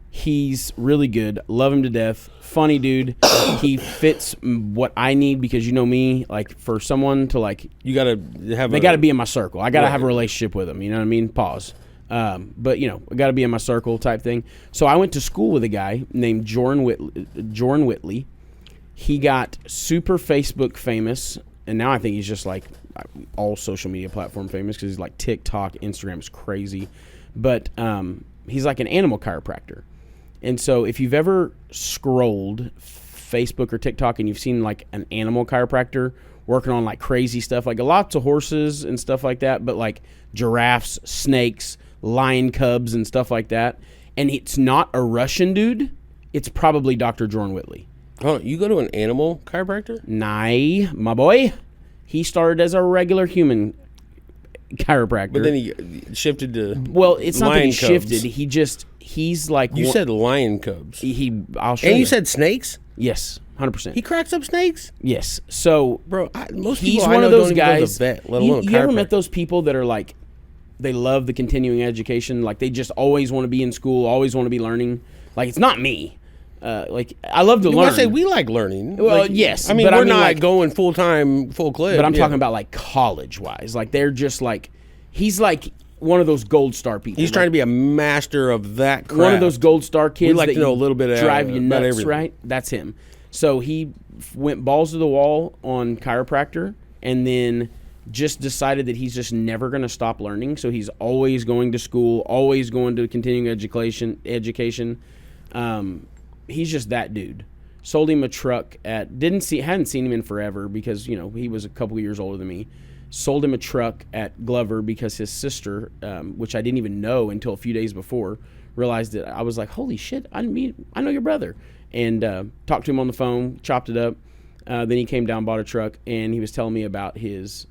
He's really good. Love him to death. Funny dude. He fits what I need because you know me, like for someone to like, they got to be in my circle. I got to have a relationship with them. You know what I mean? Pause. But I got to be in my circle type thing. So I went to school with a guy named Jorn Whitley. He got super Facebook famous, and now I think he's just like all social media platform famous because he's like TikTok, Instagram is crazy. But he's like an animal chiropractor. And so if you've ever scrolled Facebook or TikTok and you've seen like an animal chiropractor working on like crazy stuff, like lots of horses and stuff like that, but like giraffes, snakes, lion cubs and stuff like that, and it's not a Russian dude, it's probably Dr. Jorn Whitley. Oh, you go to an animal chiropractor? Nah, my boy. He started as a regular human chiropractor. But then he shifted to it's not that he shifted. He's like... You said lion cubs. I'll show you. And you said snakes? Yes. 100%. He cracks up snakes? Yes. So, bro, most he's people one I know of those don't even go to guys. the vet, let alone You ever chiropractor. met those people that are like, they love the continuing education, like they just always want to be in school, always want to be learning? Like, it's not me. Like, I love to learn. I say we like learning. Well, like, yes, I mean, but we're I mean, not like, going full-time, full clip. But I'm talking about like college-wise. Like, they're just like, he's like one of those gold star people. He's trying to be a master of that craft. One of those gold star kids. We like that to know a you little bit drive you about nuts, everything. right? That's him. So he went balls to the wall on chiropractor, and then just decided that he's just never going to stop learning. So he's always going to school, always going to continuing education. He's just that dude. Sold him a truck hadn't seen him in forever because, you know, he was a couple of years older than me. Sold him a truck at Glover because his sister, which I didn't even know until a few days before, realized that I was like, holy shit, I know your brother. And talked to him on the phone, chopped it up. Then he came down, bought a truck, and he was telling me about his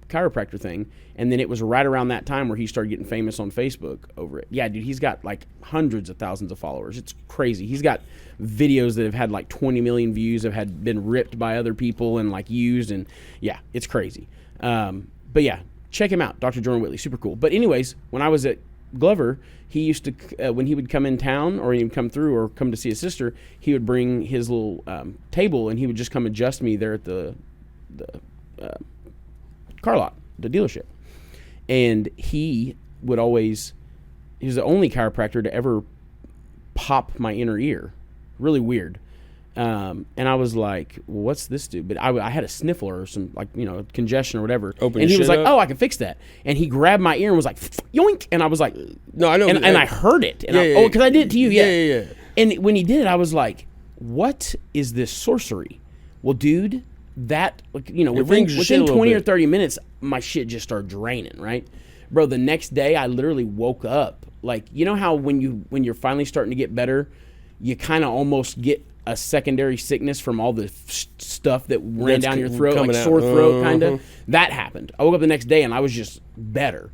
chiropractor thing. And then it was right around that time where he started getting famous on Facebook over it. Yeah, dude, he's got like hundreds of thousands of followers. It's crazy. He's got videos that have had like 20 million views, have been ripped by other people and like used, and yeah, it's crazy. But yeah, check him out, Dr. Jordan Whitley, super cool. But anyways, when I was at Glover, he used to, when he would come in town or he would come through or come to see his sister, he would bring his little table and he would just come adjust me there at the car lot, the dealership. And he was the only chiropractor to ever pop my inner ear. Really weird. And I was like, well, what's this do? But I had a sniffle or some, like, you know, congestion or whatever. And he was like, oh, I can fix that. And he grabbed my ear and was like, yoink. And I was like, no, I know. And I heard it. And because I did it to you. Yeah. And when he did it, I was like, what is this sorcery? Well, dude, that, you know, within 20 or 30 minutes, my shit just started draining, right? Bro, the next day I literally woke up. Like, you know how when you're finally starting to get better, you kind of almost get a secondary sickness from all the stuff that ran down your throat, like sore throat, kind of. That happened. I woke up the next day and I was just better.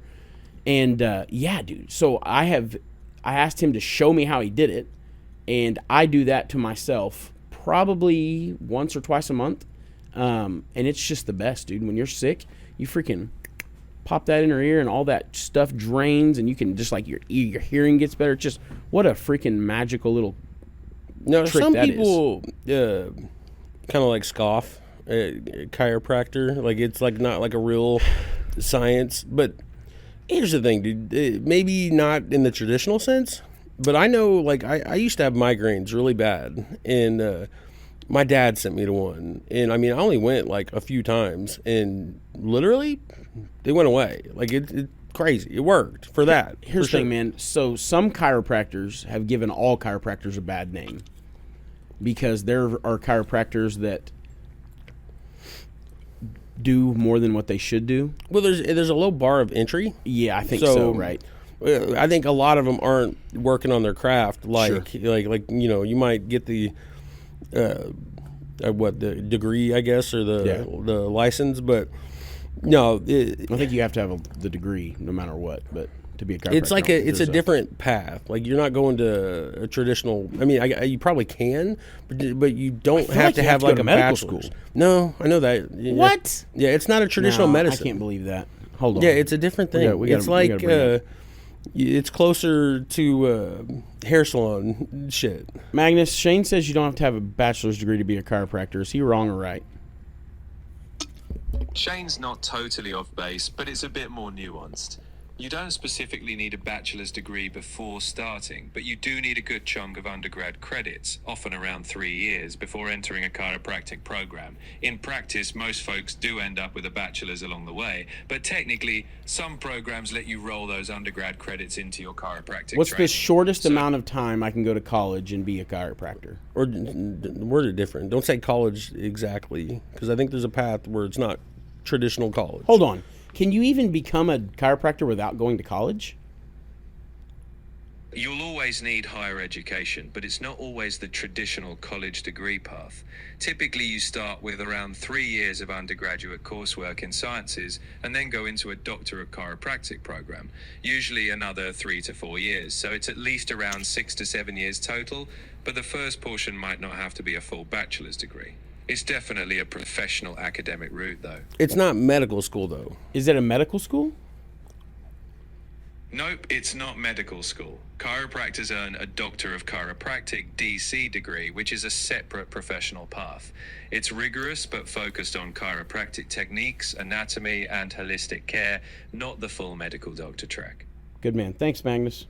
And yeah, dude. So I asked him to show me how he did it, and I do that to myself probably once or twice a month. And it's just the best, dude. When you're sick, you freaking pop that inner ear and all that stuff drains, and you can just like your hearing gets better. It's just what a freaking magical little No, trick some that people kind of like scoff at chiropractor. Like, it's like not like a real science. But here's the thing, dude. Maybe not in the traditional sense, but I know, like, I used to have migraines really bad, and my dad sent me to one. And I mean, I only went like a few times, and literally they went away. Like, it crazy. It worked for that. Here's the thing, man. So some chiropractors have given all chiropractors a bad name because there are chiropractors that do more than what they should do. Well, there's a low bar of entry. Yeah, I think so, right? I think a lot of them aren't working on their craft. Like, Sure. like you know, you might get the the degree, I guess, or the license, but no. I think you have to have the degree no matter what, but to be a chiropractor, It's like it's a different path. Like, you're not going to a traditional. I mean, you probably can, but you don't have to have like a medical bachelor's. school. No, I know that. What? Yeah, it's not a traditional medicine. I can't believe that. Hold on. Yeah, it's a different thing. It's like it's closer to hair salon shit. Magnus, Shane says you don't have to have a bachelor's degree to be a chiropractor. Is he wrong or right? Shane's not totally off base, but it's a bit more nuanced. You don't specifically need a bachelor's degree before starting, but you do need a good chunk of undergrad credits, often around 3 years, before entering a chiropractic program. In practice, most folks do end up with a bachelor's along the way, but technically, some programs let you roll those undergrad credits into your chiropractic What's training. the shortest amount of time I can go to college and be a chiropractor? Or word it different. Don't say college exactly, because I think there's a path where it's not traditional college. Hold on. Can you even become a chiropractor without going to college? You'll always need higher education, but it's not always the traditional college degree path. Typically, you start with around 3 years of undergraduate coursework in sciences and then go into a Doctor of Chiropractic program, usually another 3 to 4 years. So it's at least around 6 to 7 years total, but the first portion might not have to be a full bachelor's degree. It's definitely a professional academic route, though. It's not medical school, though. Is it a medical school? Nope, it's not medical school. Chiropractors earn a Doctor of Chiropractic DC degree, which is a separate professional path. It's rigorous but focused on chiropractic techniques, anatomy, and holistic care, not the full medical doctor track. Good man. Thanks, Magnus.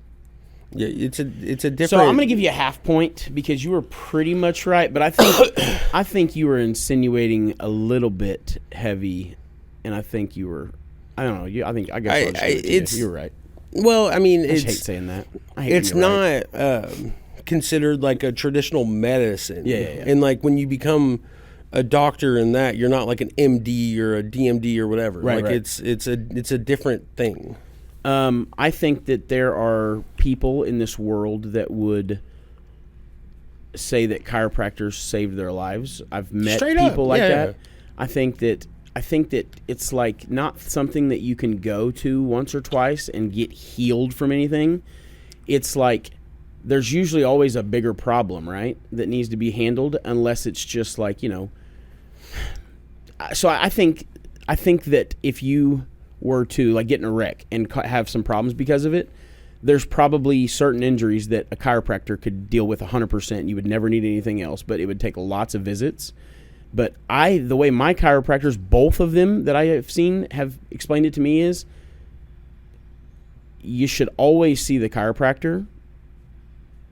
Yeah, it's a different. So I'm going to give you a half point because you were pretty much right, but I think you were insinuating a little bit heavy, and I think you were. I don't know. I guess you were right. Well, I mean, I hate saying that. It's not considered like a traditional medicine. Yeah. And like when you become a doctor in that, you're not like an MD or a DMD or whatever. Right, like right. it's a different thing. I think that there are people in this world that would say that chiropractors saved their lives. I've met Straight people up. like Yeah. that. I think that it's like not something that you can go to once or twice and get healed from anything. It's like there's usually always a bigger problem, right, that needs to be handled, unless it's just like, So I think that if you were to like get in a wreck and have some problems because of it, there's probably certain injuries that a chiropractor could deal with 100%. You would never need anything else, but it would take lots of visits. But the way my chiropractors, both of them that I have seen, have explained it to me is you should always see the chiropractor,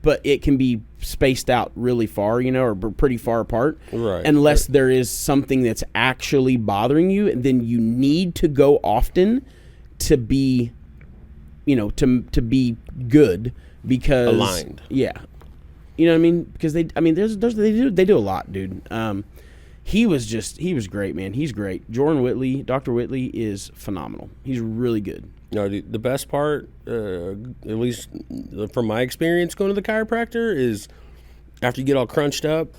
but it can be spaced out really far, or pretty far apart. Right. Unless there is something that's actually bothering you, and then you need to go often to be, to be good because aligned. Yeah. You know what I mean? Because they do a lot, dude. He was great, man. He's great. Jordan Whitley, Dr. Whitley is phenomenal. He's really good. No, the best part, at least from my experience going to the chiropractor, is after you get all crunched up,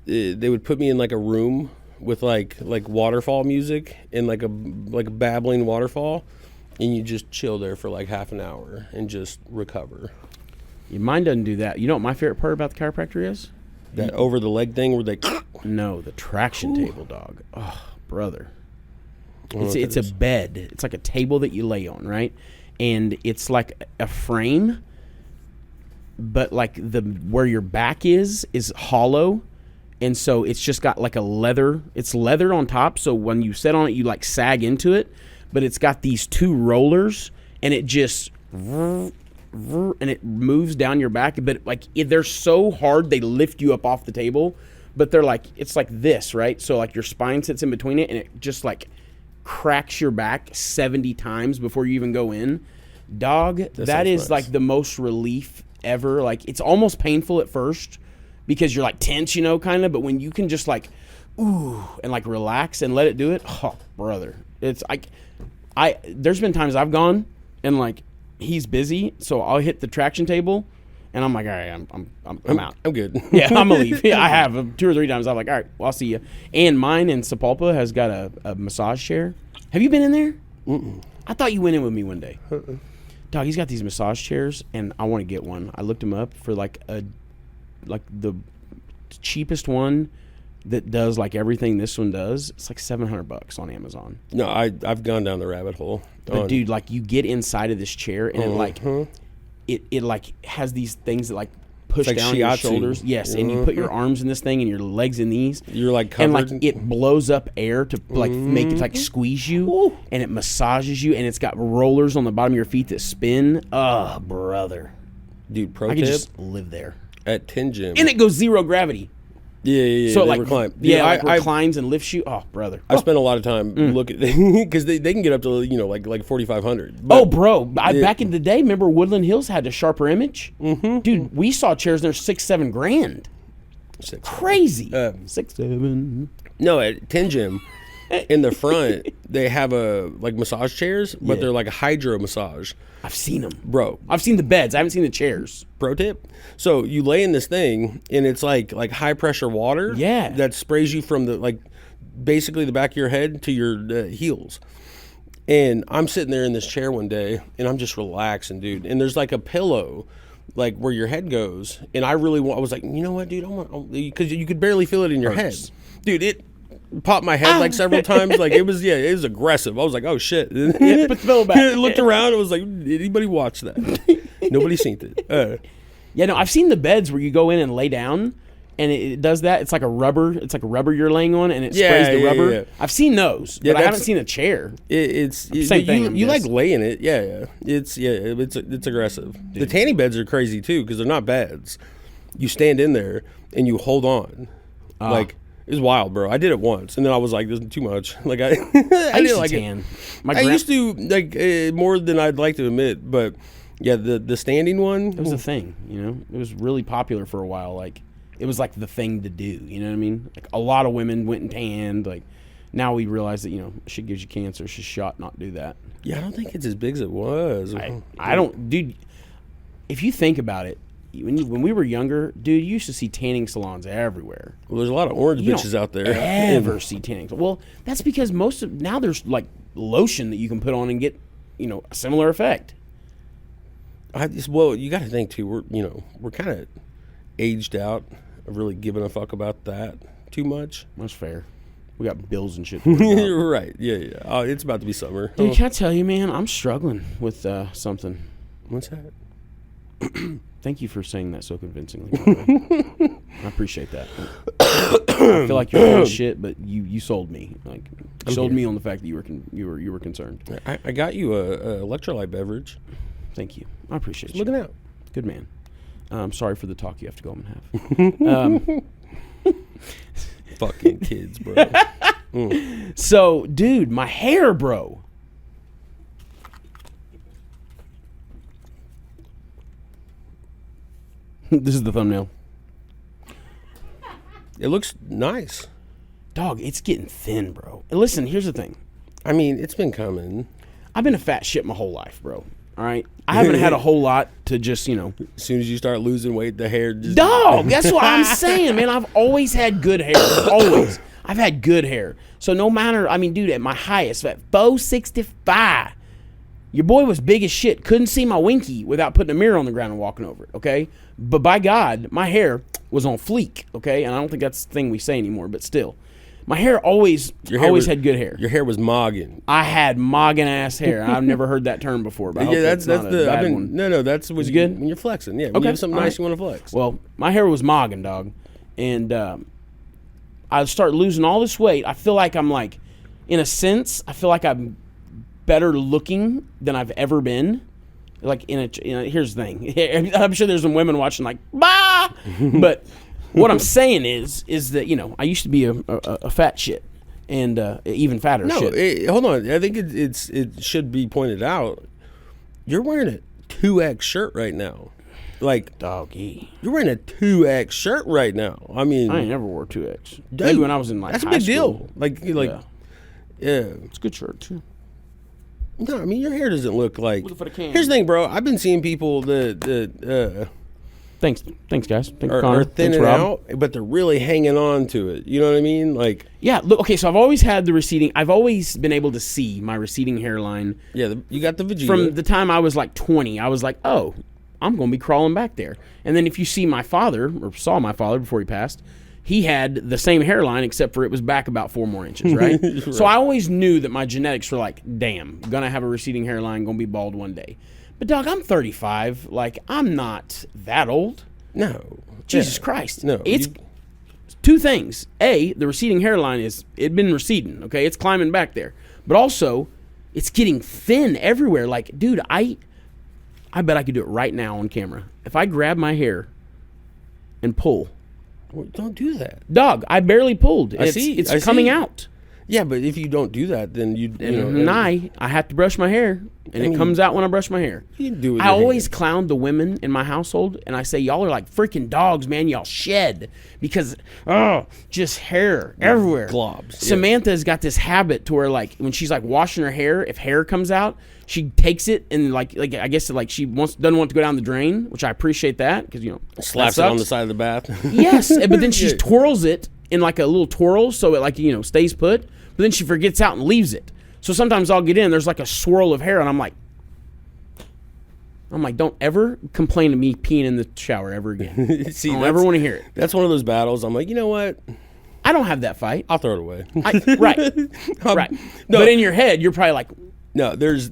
they would put me in like a room with like waterfall music and like a babbling waterfall, and you just chill there for like half an hour and just recover. Your mind doesn't do that. You know what my favorite part about the chiropractor is? That over the leg thing where they... No, the traction table, dog. Oh, brother. It's a bed. It's like a table that you lay on, right? And it's like a frame, but like where your back is hollow, and so it's just got like a leather. It's leathered on top, so when you sit on it, you like sag into it. But it's got these two rollers, and it just and it moves down your back. But like they're so hard, they lift you up off the table. But they're like, it's like this, right? So like your spine sits in between it, and it just like cracks your back 70 times before you even go in. Dog, that is nice. like the most relief ever. Like it's almost painful at first because you're like tense, kind of. But when you can just like, ooh, and like relax and let it do it, oh, brother. It's like, there's been times I've gone and like he's busy, so I'll hit the traction table. And I'm like, all right, I'm out. I'm good. Yeah, I'm gonna leave. Yeah, I have 2 or 3 times. I'm like, all right, well, I'll see you. And mine in Sapulpa has got a massage chair. Have you been in there? Mm-mm. I thought you went in with me one day. Dog, he's got these massage chairs, and I want to get one. I looked him up for like the cheapest one that does like everything this one does. It's like $700 on Amazon. No, I've gone down the rabbit hole. But dude, like you get inside of this chair, and it like has these things that like push like down shiatsu. Your shoulders. Yes, and you put your arms in this thing and your legs in these. You're like covered. And like it blows up air to like make it like squeeze you, and it massages you, and it's got rollers on the bottom of your feet that spin. Oh, brother. Dude, pro I could tip, just live there. at 10 Gym. And it goes 0 gravity. Yeah. So they like, recline. yeah, reclines and lifts you. Oh, brother. I spent a lot of time looking because they can get up to like 4,500. Oh, bro! Back in the day, remember Woodland Hills had a sharper image. Mm-hmm. Dude, we saw chairs there $6-7 grand. Crazy. 6-7. No, at 10 Gym, in the front, they have like massage chairs, but Yeah. they're like a hydro massage. I've seen them. Bro, I've seen the beds. I haven't seen the chairs. pro tip. So you lay in this thing, and it's like high pressure water. Yeah. That sprays you from basically the back of your head to your heels. And I'm sitting there in this chair one day, and I'm just relaxing, dude. And there's like a pillow, like where your head goes. And I was like, you know what, dude? Because you could barely feel it in your head, dude. It popped my head like several times. Like it was aggressive. I was like, oh shit. Put the pillow back. Looked around. It was like, did anybody watch that? Nobody seen it. Yeah, no, I've seen the beds where you go in and lay down, and it does that. It's like a rubber. It's like a rubber you're laying on, and it sprays the rubber. Yeah. I've seen those, but I haven't seen a chair. It's same thing. You like laying it, yeah. It's aggressive. Dude. The tanning beds are crazy too because they're not beds. You stand in there and you hold on, like it's wild, bro. I did it once, and then I was like, "This is too much." Like I didn't like tan. it. I used to like more than I'd like to admit, but yeah, the standing one. It was a thing, you know. It was really popular for a while. Like it was like the thing to do. You know what I mean? Like a lot of women went and tanned. Like now we realize that shit gives you cancer. It's just shot not do that. Yeah, I don't think it's as big as it was. I don't, dude. If you think about it, when we were younger, dude, you used to see tanning salons everywhere. Well, there's a lot of orange bitches out there. Ever see tanning? Well, that's because now there's like lotion that you can put on and get a similar effect. Well, you got to think too. We're kind of aged out of really giving a fuck about that too much. That's fair. We got bills and shit. Right. Yeah. Oh, it's about to be summer. Dude, can I tell you, man? I'm struggling with something. What's that? Thank you for saying that so convincingly. I appreciate that. I feel like you're full of shit, but you sold me. Like you sold me on the fact that you were concerned. I got you a electrolyte beverage. Thank you. I appreciate you. Looking out. Good man. Sorry for the talk you have to go home and have. Fucking kids, bro. So, dude, my hair, bro. This is the thumbnail. It looks nice. Dog, it's getting thin, bro. And listen, here's the thing. I mean, it's been coming. I've been a fat shit my whole life, bro. All right? I haven't had a whole lot to just, As soon as you start losing weight, the hair just... Dog, that's what I'm saying, man. I've always had good hair. Always. I've had good hair. So no matter, dude, at my highest, at 465, your boy was big as shit. Couldn't see my winky without putting a mirror on the ground and walking over it, okay? But by God, my hair was on fleek, okay? And I don't think that's the thing we say anymore, but still. My hair always had good hair. Your hair was mogging. I had mogging ass hair. I've never heard that term before, but I hope that's the bad one. No, that's was good when you're flexing. Yeah, when you have something nice you want to flex. Well, my hair was mogging, dog, and I start losing all this weight. I feel like I'm like, in a sense, I feel like I'm better looking than I've ever been. Like here's the thing. I'm sure there's some women watching like, bah, but. What I'm saying is that I used to be a fat shit and even fatter shit. Hold on. I think it should be pointed out. You're wearing a 2X shirt right now, like doggy. You're wearing a 2X shirt right now. I mean, I ain't never wore 2X. Dude, maybe when I was in like that's high a big school. deal. Yeah, it's a good shirt too. No, I mean your hair doesn't look like. Here's the thing, bro. I've been seeing people that. Thanks, guys. Thanks, Connor. Are thinning out, but they're really hanging on to it. You know what I mean? Like, yeah. Look, okay. So I've always had the receding. I've always been able to see my receding hairline. Yeah, you got the Vegeta. From the time I was like 20, I was like, oh, I'm going to be crawling back there. And then if you see my father, or saw my father before he passed, he had the same hairline except for it was back about 4 more inches, right? Right. So I always knew that my genetics were like, damn, gonna have a receding hairline, gonna be bald one day. But dog, I'm 35. Like, I'm not that old. No. Jesus Christ. No. It's two things. A, the receding hairline it'd been receding, okay? It's climbing back there. But also, it's getting thin everywhere. Like, dude, I bet I could do it right now on camera. If I grab my hair and pull. Well, don't do that. Dog, I barely pulled. It's coming out. Yeah, but if you don't do that, then you know. I have to brush my hair, and it comes out when I brush my hair. You can do it. I always clown the women in my household, and I say, y'all are like freaking dogs, man. Y'all shed because, just hair everywhere. Globs. Samantha's got this habit to where, like, when she's like washing her hair, if hair comes out, she takes it and like I guess like she doesn't want to go down the drain, which I appreciate that because slaps it on the side of the bath. Yes, but then she twirls it in like a little twirl so it like stays put. But then she forgets out and leaves it. So sometimes I'll get in, there's like a swirl of hair, and I'm like, don't ever complain to me peeing in the shower ever again. See, I don't ever want to hear it. That's one of those battles. I'm like, you know what? I don't have that fight. I'll throw it away. Right. Right. No, but in your head, you're probably like, no, there's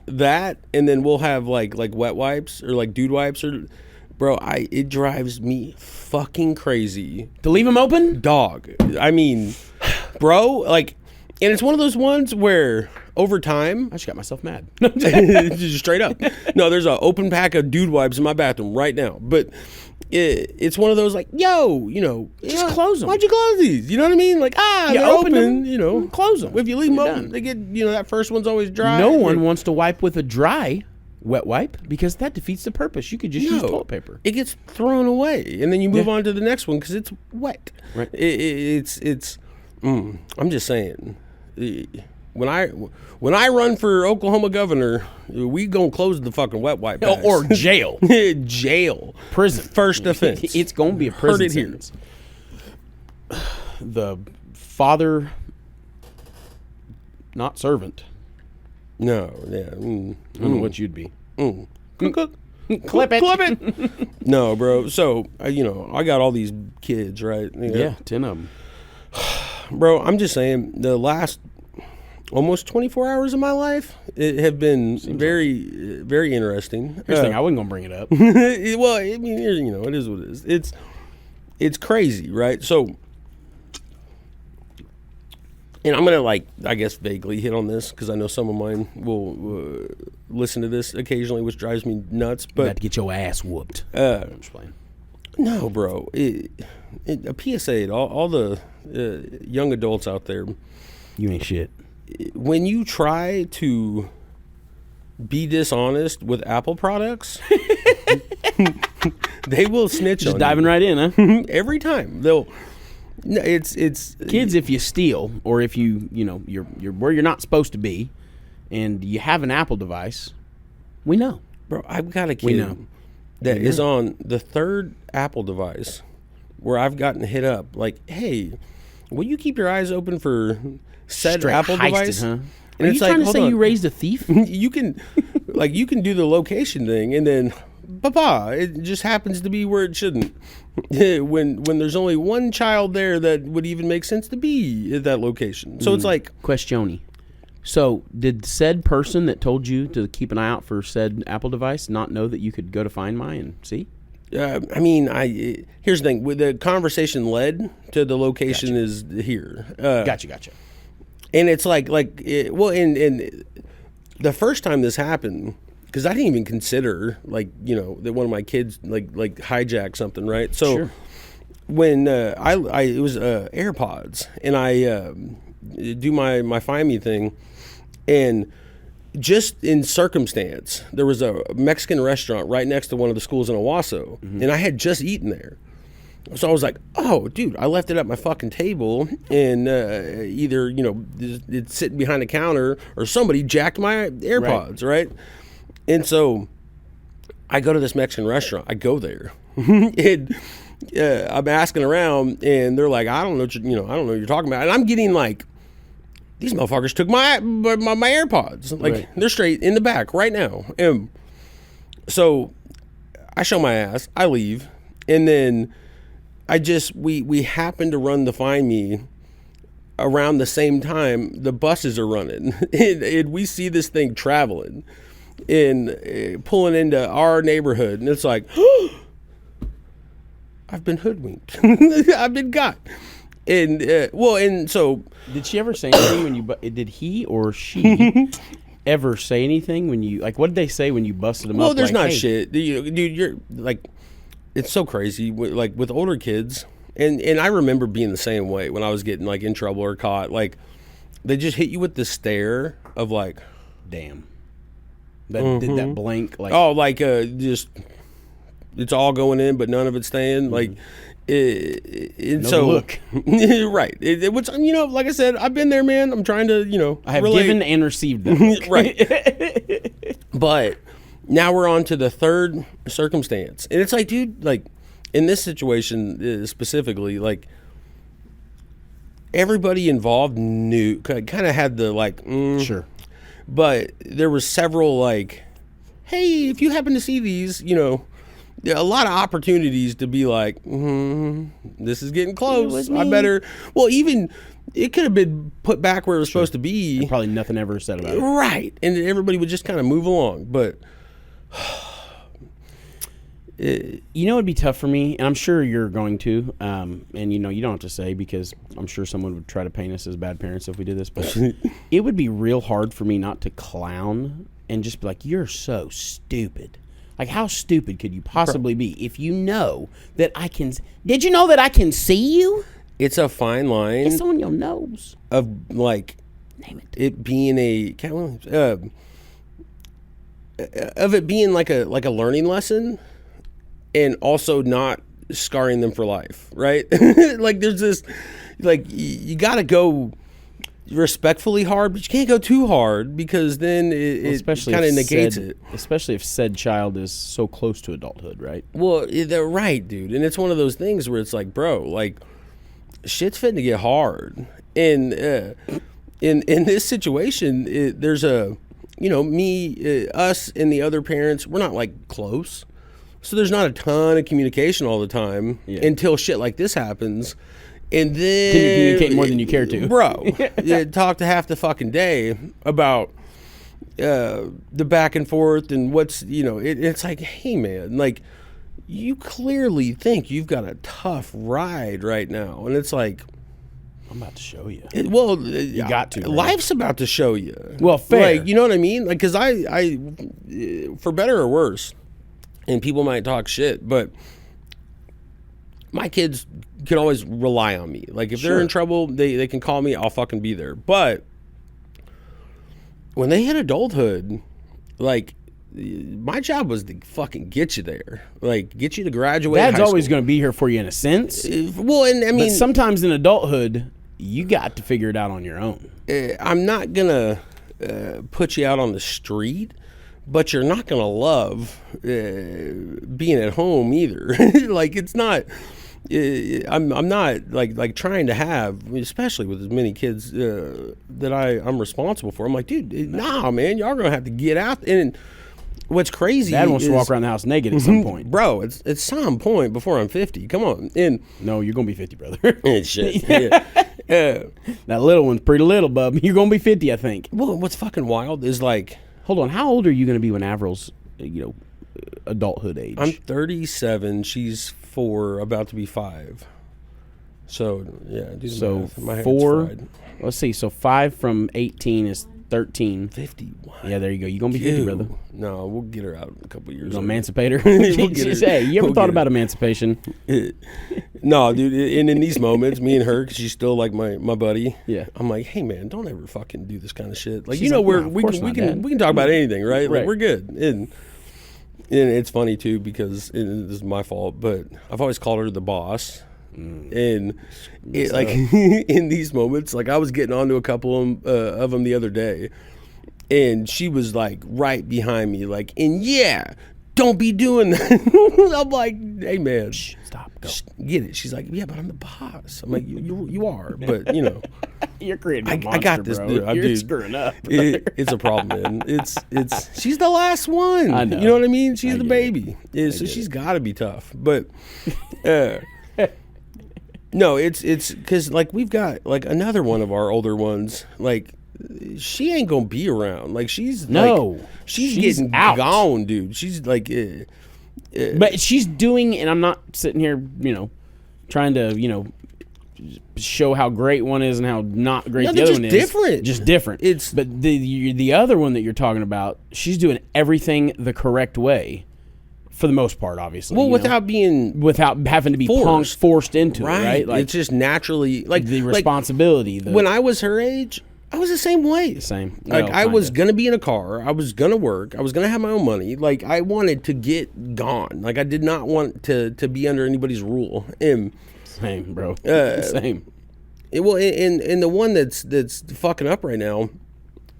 that, and then we'll have like wet wipes or like dude wipes or, bro, it drives me fucking crazy to leave them open. Dog. I mean, bro, like, and it's one of those ones where over time, I just got myself mad. Just straight up. No, there's an open pack of dude wipes in my bathroom right now, but. It's one of those like, just close them. Why'd you close these? You know what I mean? Like, they're open them, close them. If you leave them open, they get, that first one's always dry. No one wants to wipe with a dry wet wipe because that defeats the purpose. You could just use toilet paper. It gets thrown away, and then you move on to the next one because it's wet. Right. I'm just saying. When I run for Oklahoma governor, we gonna close the fucking wet wipe bags. Or jail. Jail. Prison. First offense. It's gonna be a prison sentence. The father, not servant. No, yeah. I don't know what you'd be. Clip it. No, bro. So, I got all these kids, right? Yeah, 10 of them. Bro, I'm just saying, the last almost 24 hours of my life have been very, very interesting. Here's the thing, I wasn't going to bring it up. Well, I mean, it is what it is. It's crazy, right? So, and I'm going to, I guess, vaguely hit on this because I know some of mine will listen to this occasionally, which drives me nuts. But you got to get your ass whooped. I'm just playing. No, bro. A PSA to all the young adults out there. You ain't shit. When you try to be dishonest with Apple products, they will snitch on you. Just diving right in, huh? Every time. They'll... No, it's kids. If you steal or if you're where you're not supposed to be, and you have an Apple device, we know, bro. I've got a kid that is on the third Apple device where I've gotten hit up. Like, hey, will you keep your eyes open for said straight Apple heisted, device? Huh? And Are you trying to say you raised a thief? You can do the location thing, and then, papa, it just happens to be where it shouldn't. When there's only one child there that would even make sense to be at that location. So it's like... Questione. So did said person that told you to keep an eye out for said Apple device not know that you could go to Find My and see? I mean, here's the thing. The conversation led to the location is here. Gotcha. And it's and the first time this happened... Because I didn't even consider, that one of my kids, hijacked something, right? So sure. When it was AirPods, and I do my Find Me thing, and just in circumstance, there was a Mexican restaurant right next to one of the schools in Owasso, and I had just eaten there. So I was like, oh, dude, I left it at my fucking table, and either, it's sitting behind the counter, or somebody jacked my AirPods, right? And so I go to this Mexican restaurant. I go there. And I'm asking around, and they're like, I don't know what you're talking about. And I'm getting these motherfuckers took my AirPods. They're straight in the back right now. And so I show my ass. I leave. And then we happen to run the Find Me around the same time the buses are running. And we see this thing traveling. Pulling into our neighborhood, and it's like, I've been hoodwinked. I've been got. And so did she ever say anything when you? Did he or she ever say anything when you? What did they say when you busted them up? Well, there's not shit, dude. You're it's so crazy. With older kids, and I remember being the same way when I was getting in trouble or caught. they just hit you with the stare of like, damn. That blank, like, oh, like just it's all going in, but none of it's staying. Like, look. Right. Which, like I said, I've been there, man. I'm trying to, I have relate. given and received that look. Right. But now we're on to the third circumstance, and it's like, dude, like in this situation specifically, like everybody involved knew, kind of had the like, Sure. But there was several like, hey, if you happen to see these, a lot of opportunities to be like, this is getting close. I better. Well, even it could have been put back where it was supposed to be. And probably nothing ever said about it. Right, and everybody would just kind of move along. But it'd be tough for me, and I'm sure you're going to. And you don't have to say, because I'm sure someone would try to paint us as bad parents if we did this. But it would be real hard for me not to clown and just be like, "You're so stupid." Like, how stupid could you possibly be if you know that I can? Did you know that I can see you? It's a fine line. It's on your nose. Of like, name it being of it being like a learning lesson, and also not scarring them for life, right? Like, there's this, like, you got to go respectfully hard, but you can't go too hard, because then it kind of negates it. Especially if said child is so close to adulthood, right? Well, they're right, dude. And it's one of those things where it's like, bro, like, shit's fitting to get hard. And in this situation, there's a, me, us, and the other parents, we're not like close. So there's not a ton of communication all the time until shit like this happens. And then... Can you communicate more than you care to? Bro, talk to half the fucking day about the back and forth and what's, it's like, hey, man, like, you clearly think you've got a tough ride right now. And it's like... I'm about to show you. You got to. Right? Life's about to show you. Well, fair. Like, you know what I mean? Like, because I, for better or worse, and people might talk shit, but my kids can always rely on me. Like, if they're in trouble, they can call me. I'll fucking be there. But when they hit adulthood, like, my job was to fucking get you there. Like, get you to graduate. Dad's always going to be here for you in a sense. Well, and I mean, but sometimes in adulthood, you got to figure it out on your own. I'm not going to put you out on the street, but you're not going to love being at home either. Like, it's not... I'm not like trying to have, especially with as many kids that I'm responsible for. I'm like, dude, nah, man, y'all gonna have to get out. And what's crazy, Dad wants to walk around the house naked at some point, bro. It's some point before I'm 50. Come on, and no, you're gonna be 50, brother. And shit. Yeah. That little one's pretty little, bub. You're gonna be 50, I think. Well, what's fucking wild is like, hold on, how old are you gonna be when Avril's, adulthood age? I'm 37. She's 4, about to be 5. So yeah, do the math. My head's 4. fried. Let's see. So 5 from 18 is 13. 51. Yeah, there you go. You're gonna be 50, brother. No, we'll get her out in a couple years. You're gonna emancipate her. We'll get her. Hey, you ever We'll thought get about her. emancipation? No, dude. And in these moments, me and her, 'cause she's still like my buddy. Yeah. I'm like, hey man, don't ever fucking do this kind of shit. Like, She's like, we're "No, of we course can not, we can Dad." we can talk about anything, right? Like, Right. we're good. And it's funny too, because this is my fault, but I've always called her the boss. And it, like, in these moments, like, I was getting onto a couple of them the other day, and she was like right behind me, like, and yeah, don't be doing that. I'm like, hey man, Stop. Go. Get it? She's like, yeah, but I'm the boss. I'm like, you are, but You're creating a monster, I got this, bro. dude. You're screwing up. It's a problem, man. It's she's the last one. I know. You know what I mean? She's the get baby. So she's got to be tough. But no, it's because, like, we've got like another one of our older ones. Like, she ain't gonna be around. Like, she's she's getting out. gone, dude. She's like, But she's doing, and I'm not sitting here, trying to, show how great one is and how not great No, the they're other just one is. different. Just different. But the other one that you're talking about, she's doing everything the correct way, for the most part, obviously. well, without having to be forced into it, right? Like, it's just naturally like the responsibility. when I was her age, I was the same way. Same. Like, Well, I was kinda. going to be in a car. I was going to work. I was going to have my own money. Like, I wanted to get gone. Like, I did not want to be under anybody's rule. And Same, bro. Same. and the one that's fucking up right now,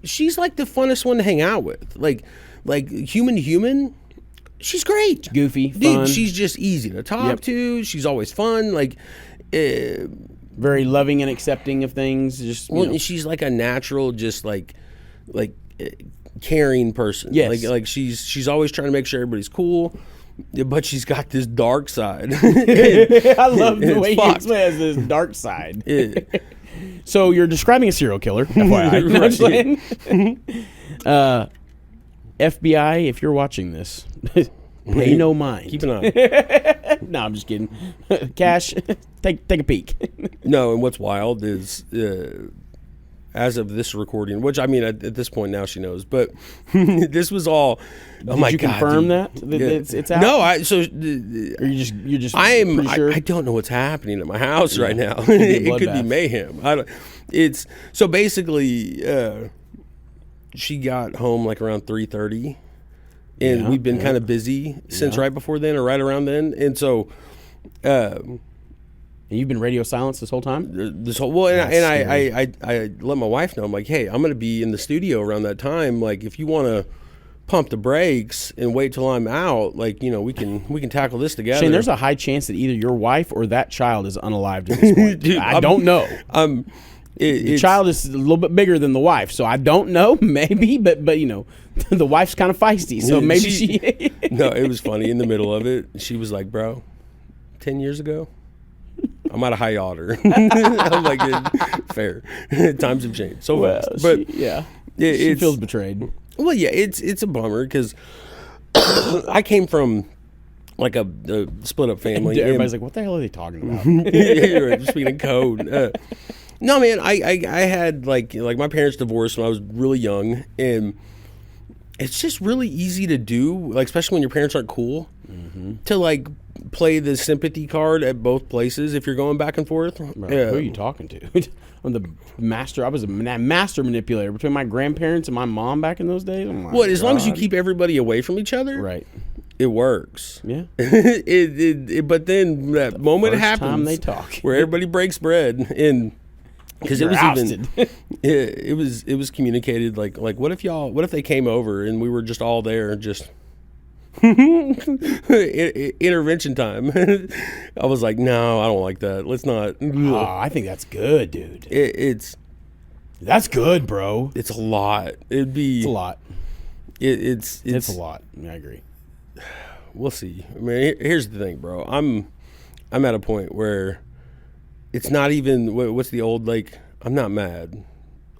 she's like the funnest one to hang out with. Like human to human, she's great. Goofy, Dude, fun. she's just easy to talk to. She's always fun. Like, Very loving and accepting of things. Just she's like a natural, just like caring person. Yes. Like she's always trying to make sure everybody's cool, but she's got this dark side. I love the way he fucked. has this dark side. Yeah. So you're describing a serial killer, FYI. No, I'm just playing. FBI, if you're watching this, pay no mind. Keep an eye. No, I'm just kidding. Cash, take a peek. No, and what's wild is, as of this recording, which I mean at this point now she knows, but this was all. Oh my Did you God, confirm dude. that it's out? No, Or you're just pretty sure? I don't know what's happening at my house right now. be a It could be bloodbath. mayhem. It's so basically. She got home like around 3:30, and Yeah, we've been kind of busy since right before then or right around then, and so. And you've been radio silence this whole time? This whole I let my wife know. I'm like, hey, I'm going to be in the studio around that time. Like, if you want to pump the brakes and wait till I'm out, like, we can tackle this together. Shane, there's a high chance that either your wife or that child is unalived at this point. Dude, I don't know. The The child is a little bit bigger than the wife, so I don't know. Maybe, but the wife's kind of feisty, so maybe she. No, it was funny. In the middle of it, she was like, "Bro, 10 years ago, I'm at a high otter." I'm like, "Fair. Times have changed so fast." But she feels betrayed. Well, yeah, it's a bummer because I came from like a split up family. Everybody's like, "What the hell are they talking about?" You're right, speaking in code. No, man, I had like my parents divorced when I was really young, and it's just really easy to do, like especially when your parents aren't cool, to like play the sympathy card at both places if you're going back and forth. Bro, who are you talking to? I'm the master. I was a master manipulator between my grandparents and my mom back in those days. Oh my What? As long as you God. keep everybody away from each other, Right. it works. Yeah. But then that moment first happens time they talk. where everybody breaks bread, and because it You're was ousted. even it was communicated like what if they came over and we were just all there, just intervention time. I was like, no, I don't like that. Let's not. Oh, I think that's good, dude. It's That's good, bro. a lot. It'd be It's a lot. It's It's a lot. I agree. We'll see. I mean, here's the thing, bro. I'm at a point where it's not even what's the old like. I'm not mad.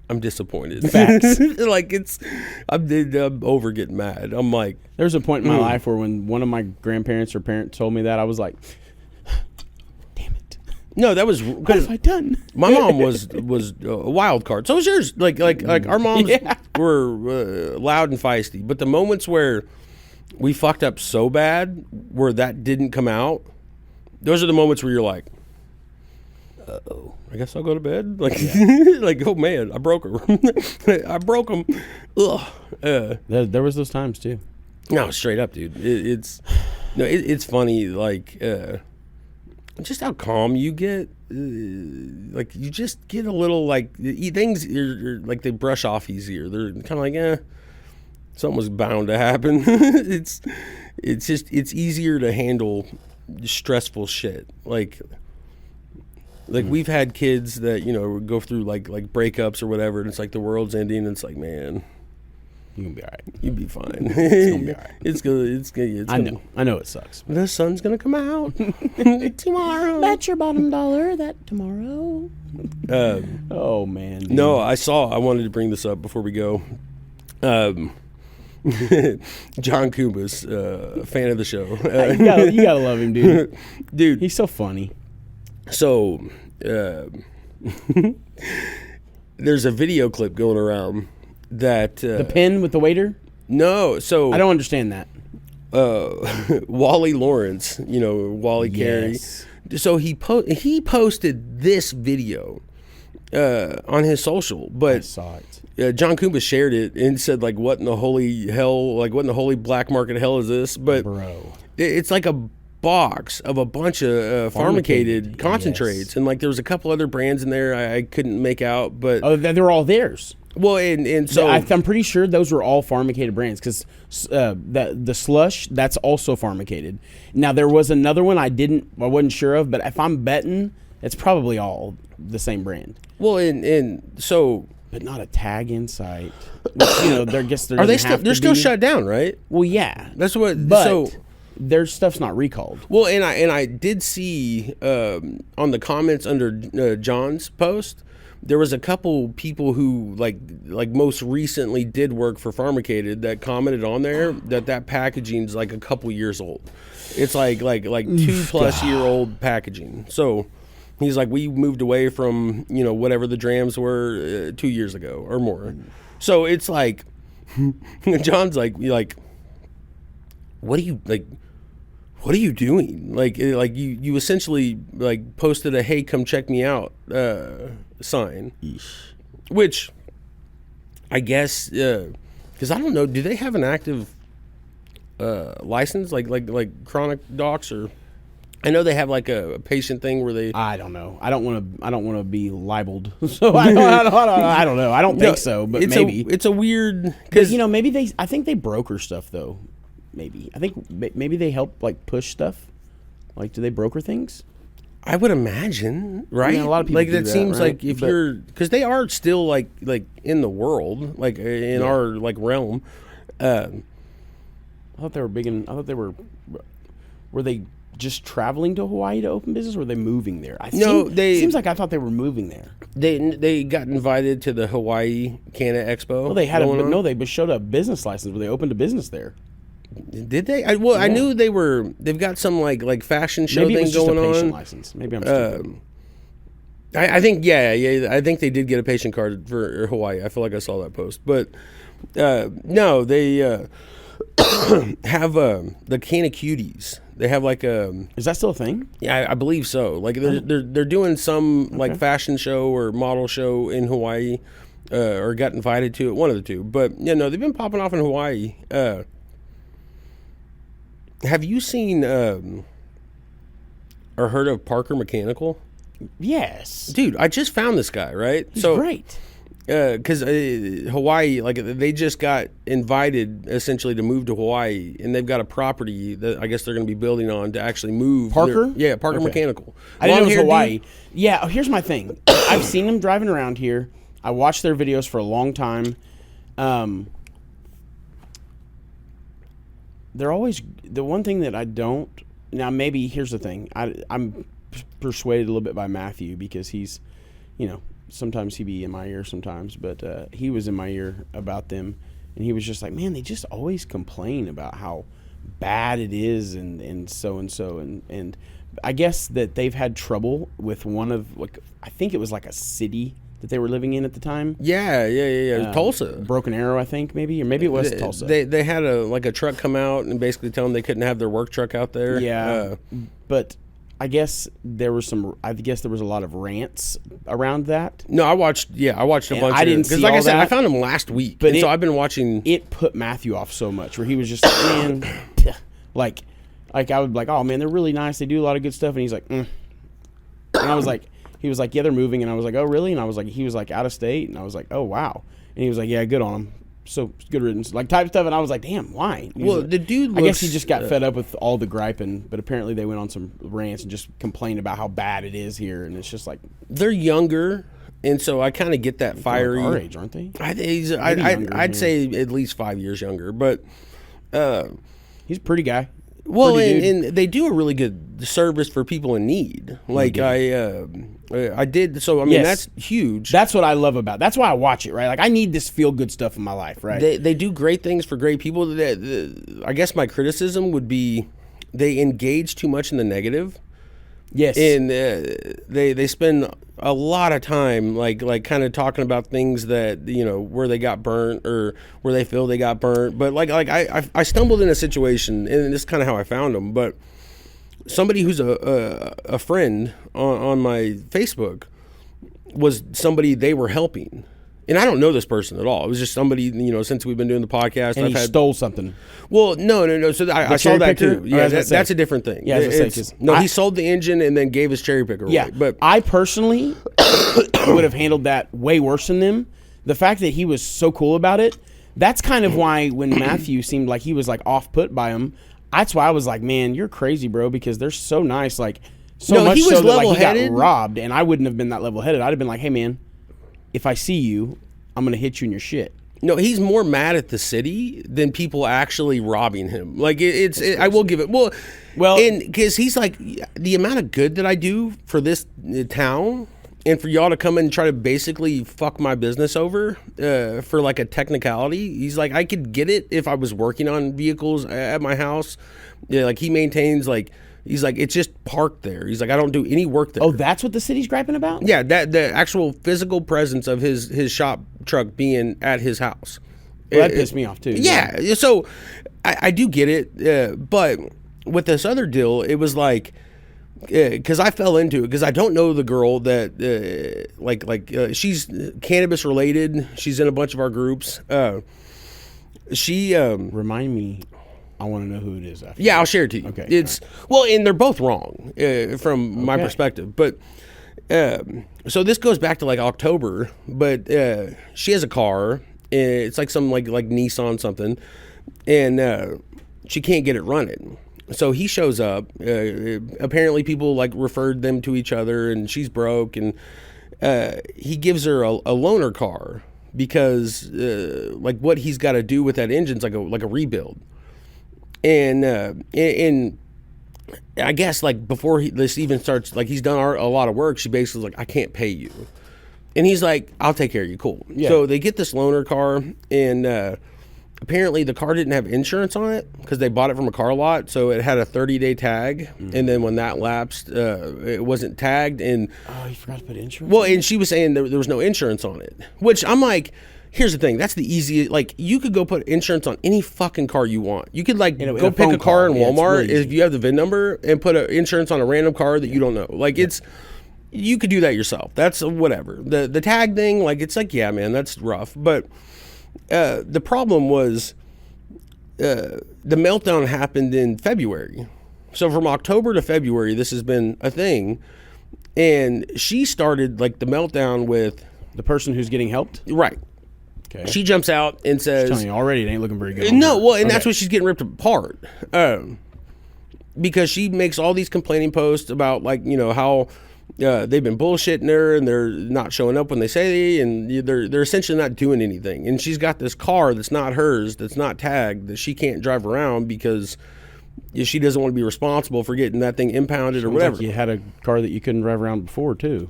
I'm disappointed. Facts. Like I'm over getting mad. I'm like, There was a point in my life where when one of my grandparents or parents told me that, I was like, damn it. no, that was What because have I done? my mom was a wild card. So was yours. Like our moms were loud and feisty, but the moments where we fucked up so bad where that didn't come out, those are the moments where you're like, uh-oh, I guess I'll go to bed. Like, like, oh man, I broke her. I broke them. Ugh. There was those times too. No, straight up, dude. It's funny, like, just how calm you get. Like, you just get a little, like, things, like, they brush off easier. They're kind of like, something was bound to happen. It's easier to handle stressful shit. Like we've had kids that, go through like breakups or whatever, and it's like the world's ending, and it's like, man, You're gonna be all right. you'd be fine. It's gonna be all right. It's good. It's good. I know it sucks. The sun's gonna come out tomorrow. Bet your bottom dollar that tomorrow. Oh man. Dude. No, I wanted to bring this up before we go. John Kuba's a fan of the show. You gotta love him, dude. Dude, He's so funny. so there's a video clip going around that The pin with the waiter. no, so I don't understand that. Wally Lawrence, Wally Carey. Yes. So he posted this video on his social, but I saw it. John Kumba shared it and said, like, what in the holy hell, like, what in the holy black market hell is this? But Bro, it's like a box of a bunch of pharmacated concentrates. Yes. And, like, there was a couple other brands in there I couldn't make out. But they're all theirs. Well, and so... I'm pretty sure those were all pharmacated brands because the slush, that's also pharmacated. Now, there was another one I wasn't sure of, but if I'm betting, it's probably all the same brand. Well, and so... But not a tag in sight. Which, Are they still? They're still shut down, right? Well, yeah. That's what. But so their stuff's not recalled. Well, and I did see on the comments under John's post, there was a couple people who like most recently did work for Pharmacated that commented on there that packaging's like a couple years old. It's like 2+ year old packaging. So. He's like, we moved away from, whatever the drams were 2 years ago or more. So it's like, John's like, what are you doing? Like you essentially like posted a, hey, come check me out sign, which I guess, because I don't know, do they have an active license like Chronic Docs or... I know they have like a patient thing where they. I don't know. I don't want to be libeled. So I don't know. I don't think so. But maybe it's a weird because maybe they. I think they broker stuff though. Maybe I think maybe they help like push stuff. Like, do they broker things? I would imagine, right? A lot of people like do that. Seems right? like if you're because they are still like in the world, like in our like realm. I thought they were big. I thought they were. Were they just traveling to Hawaii to open business, or were they moving there? Seems like I thought they were moving there. They got invited to the Hawaii Canna Expo. Well, they had they showed a business license where they opened a business there. Did they? I knew they've got some like fashion show thing going on. Maybe it was just a patient license. Maybe I'm stupid. I think I think they did get a patient card for Hawaii. I feel like I saw that post, but no, they have the Canna Cuties. They have like a... Is that still a thing? Yeah, I believe so. Like they're doing some like fashion show or model show in Hawaii, or got invited to it. One of the two. But they've been popping off in Hawaii. Have you seen or heard of Parker Mechanical? Yes, dude. I just found this guy. Right, he's great. Because Hawaii, like they just got invited essentially to move to Hawaii, and they've got a property that I guess they're going to be building on to actually move. Parker? Parker Mechanical. I didn't know it was Hawaii. Dude. Yeah, here's my thing. I've seen them driving around here. I watched their videos for a long time. They're always the one thing that I don't. Now maybe here's the thing. I'm persuaded a little bit by Matthew because he's, sometimes he be in my ear sometimes, but he was in my ear about them, and he was just like, man, they just always complain about how bad it is and so and I guess that they've had trouble with one of I think it was like a city that they were living in at the time. Yeah. Tulsa. Broken Arrow, I think, maybe, or maybe it was Tulsa. They had a truck come out and basically tell them they couldn't have their work truck out there. Yeah, but I guess there was a lot of rants around that. No, I watched a bunch. I didn't see like all I said, that. I found him last week, but so I've been watching. It put Matthew off so much, where he was just like, man, like I would be like, oh man, they're really nice. They do a lot of good stuff, and he's like, and I was like, he was like, yeah, they're moving, and I was like, oh really? And I was like, he was like out of state, and I was like, oh wow, and he was like, yeah, good on him. So good riddance, like type stuff, and I was like, "Damn, why?" Well, like, the dude. I guess he just got fed up with all the griping, but apparently they went on some rants and just complained about how bad it is here, and it's just like they're younger, and so I kind of get that fiery. Like our age, aren't they? I'd say at least 5 years younger, but he's a pretty guy. Well, and they do a really good service for people in need. Like I did. So I mean, that's huge. That's what I love about. That's why I watch it. Right. Like I need this feel good stuff in my life. Right. They do great things for great people. I guess my criticism would be they engage too much in the negative. Yes. And they spend a lot of time like kind of talking about things that where they got burnt or where they feel they got burnt. But like I stumbled in a situation, and this is kind of how I found them. But somebody who's a friend on my Facebook was somebody they were helping. And I don't know this person at all. It was just somebody, since we've been doing the podcast. And he stole something. Well, no. So I saw that too. Yeah, that's a different thing. Yeah, he sold the engine and then gave his cherry picker away. Yeah, but I personally would have handled that way worse than them. The fact that he was so cool about it, that's kind of why when Matthew seemed like he was like off put by him, that's why I was like, man, you're crazy, bro, because they're so nice. Like, much he was so that like, he got level-headed. robbed, and I wouldn't have been that level-headed. I'd have been like, hey, man, if I see you, I'm going to hit you in your shit. No, he's more mad at the city than people actually robbing him. Like, I will give it. Well, and because he's like, the amount of good that I do for this town and for y'all to come and try to basically fuck my business over for like a technicality. He's like, I could get it if I was working on vehicles at my house. Yeah, like he maintains like, he's like, it's just parked there. He's like, I don't do any work there. Oh, that's what the city's griping about? Yeah, that the actual physical presence of his shop truck being at his house. Well, that pissed me off too. Yeah, so I do get it, but with this other deal, it was like, because I fell into it because I don't know the girl that she's cannabis related. She's in a bunch of our groups. She remind me. I want to know who it is after. Yeah, I'll share it to you. Okay. It's well, and they're both wrong from my perspective. But so this goes back to like October. But she has a car. It's like some like Nissan something, and she can't get it running. So he shows up. Apparently, people like referred them to each other, and she's broke, and he gives her a loaner car because like what he's got to do with that engine's like a rebuild. And I guess like before this even starts, like he's done a lot of work. She basically like, I can't pay you, and he's like, I'll take care of you. Cool. Yeah. So they get this loaner car, and apparently the car didn't have insurance on it because they bought it from a car lot. So it had a 30-day tag, and then when that lapsed, it wasn't tagged. And you forgot to put insurance. Well, and she was saying there was no insurance on it, which I'm like. Here's the thing. That's the easiest. Like, you could go put insurance on any fucking car you want. You could, like, go pick a car in Walmart if you have the VIN number and put insurance on a random car that you don't know. Like, you could do that yourself. That's whatever. The tag thing, like, it's like, yeah, man, that's rough. But the problem was the meltdown happened in February. So from October to February, this has been a thing. And she started, like, the meltdown with... The person who's getting helped? Right. Okay. She jumps out and says... She's telling you already it ain't looking very good. No, well, and that's what she's getting ripped apart. Because she makes all these complaining posts about, like, how they've been bullshitting her and they're not showing up when they say, and they're essentially not doing anything. And she's got this car that's not hers, that's not tagged, that she can't drive around because she doesn't want to be responsible for getting that thing impounded or whatever. Like you had a car that you couldn't drive around before, too.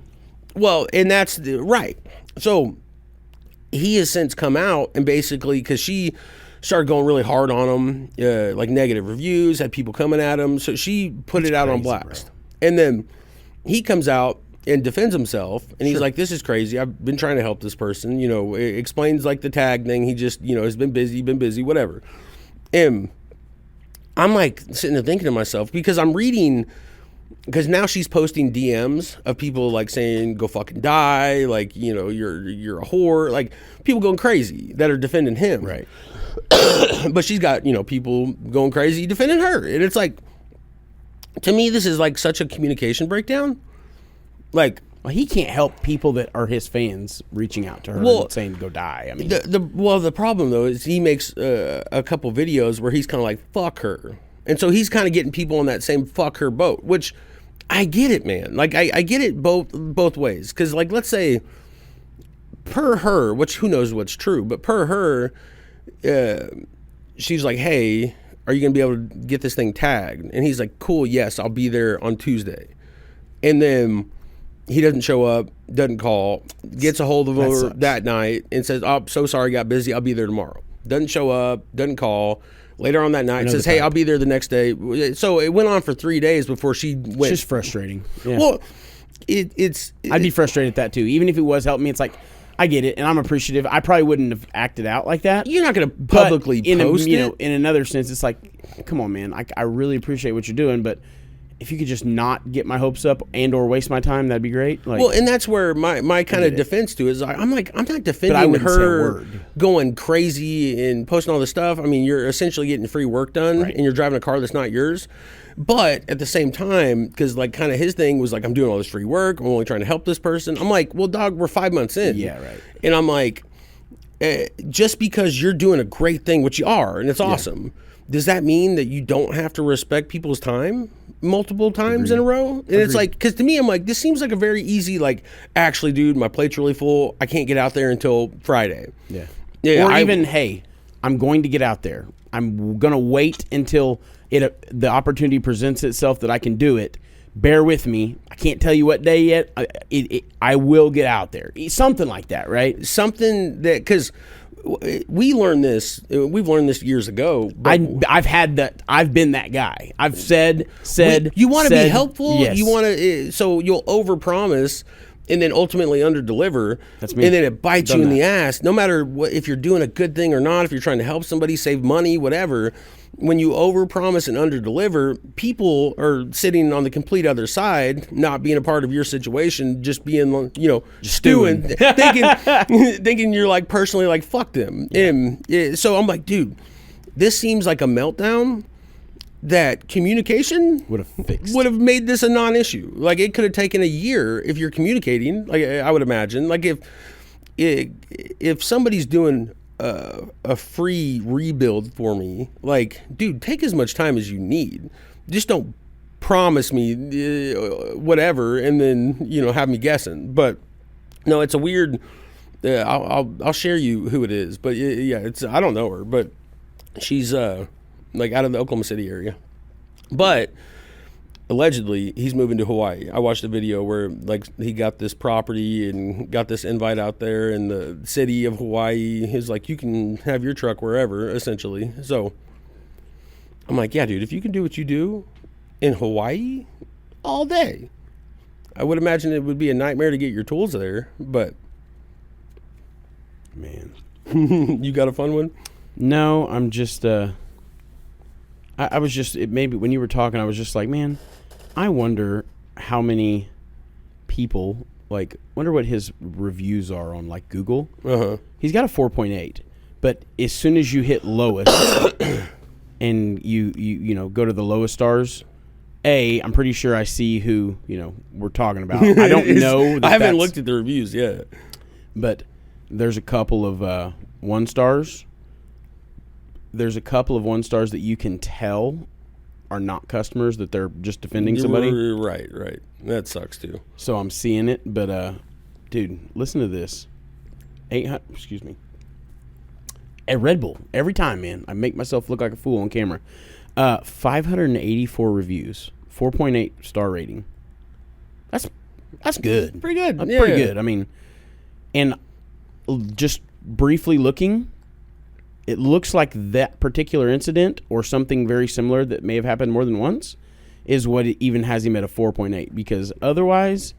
Well, and that's right. So he has since come out and basically, because she started going really hard on him, like negative reviews, had people coming at him. So she put it out on blast. Bro. And then he comes out and defends himself. And he's like, this is crazy. I've been trying to help this person. Explains like the tag thing. He just, has been busy, whatever. And I'm like sitting there thinking to myself, because I'm reading... Because now she's posting DMs of people like saying, go fucking die, like, you're a whore, like people going crazy that are defending him. Right. But she's got, people going crazy defending her. And it's like, to me, this is like such a communication breakdown. Like, well, he can't help people that are his fans reaching out to her and saying go die. I mean, the problem though is he makes a couple videos where he's kind of like, fuck her. And so he's kind of getting people on that same fuck her boat, which I get it, man. Like, I get it both ways. Because, like, let's say, per her, which who knows what's true, but per her, she's like, hey, are you going to be able to get this thing tagged? And he's like, cool, yes, I'll be there on Tuesday. And then he doesn't show up, doesn't call, gets a hold of her that night and says, oh, so sorry, got busy, I'll be there tomorrow. Doesn't show up, doesn't call. Later on that night, says, hey, I'll be there the next day. So it went on for 3 days before she went. It's just frustrating. Yeah. Well, I'd be frustrated at that too. Even if it was helping me, it's like, I get it, and I'm appreciative. I probably wouldn't have acted out like that. You're not going to publicly post it. In another sense, it's like, come on, man. I really appreciate what you're doing, but if you could just not get my hopes up and or waste my time, that'd be great. Like, well, and that's where my kind of defense to it is I'm not defending wouldn't say a her word. going crazy and posting all this stuff. I mean, you're essentially getting free work done, Right. and you're driving a car that's not yours. But at the same time, because like kind of his thing was like, I'm doing all this free work, I'm only trying to help this person. I'm like, well, dog, we're 5 months in. Yeah, right. And I'm like, just because you're doing a great thing, which you are, and it's awesome, does that mean that you don't have to respect people's time multiple times in a row? And it's like, because to me, I'm like, this seems like a very easy, like, actually, dude, my plate's really full. I can't get out there until Friday. Yeah. Or even, hey, I'm going to get out there. I'm going to wait until the opportunity presents itself that I can do it. Bear with me. I can't tell you what day yet. I will get out there. Something like that, right? Something that, because we've learned this years ago. I've had that. I've been that guy. I've said. You want to be helpful. Yes. You want to. So you'll overpromise and then ultimately underdeliver. That's me. And then it bites you in the ass. No matter what, if you're doing a good thing or not, if you're trying to help somebody save money, whatever. When you overpromise and underdeliver, people are sitting on the complete other side, not being a part of your situation, just being, stewing, thinking you're like personally like fuck them. Yeah. And so I'm like, dude, this seems like a meltdown that communication would have made this a non-issue. Like it could have taken a year if you're communicating. Like I would imagine, like if somebody's doing a free rebuild for me, like, dude, take as much time as you need. Just don't promise me whatever and then have me guessing. But no, it's a weird. I'll share you who it is. But yeah, it's I don't know her, but she's like out of the Oklahoma City area. But allegedly, he's moving to Hawaii. I watched a video where like he got this property and got this invite out there, and the city of Hawaii is like, you can have your truck wherever, essentially. So I'm like, yeah, dude, if you can do what you do in Hawaii all day, I would imagine it would be a nightmare to get your tools there. But man, you got a fun one? No, I'm just. I was just maybe when you were talking, I was just like, man, I wonder how many people wonder what his reviews are on like Google. He's got a 4.8, but as soon as you hit lowest and you go to the lowest stars, I'm pretty sure I see who we're talking about. I don't know. I haven't looked at the reviews yet, but there's a couple of 1 stars. There's a couple of 1 stars that you can tell are not customers, that they're just defending somebody. Right. That sucks too. So I'm seeing it, but dude, listen to this. 800. Excuse me. At Red Bull, every time, man, I make myself look like a fool on camera. 584 reviews, 4.8 star rating. That's good. Pretty good. That's pretty good. I mean, and just briefly looking, it looks like that particular incident or something very similar that may have happened more than once is what it even has him at a 4.8, because otherwise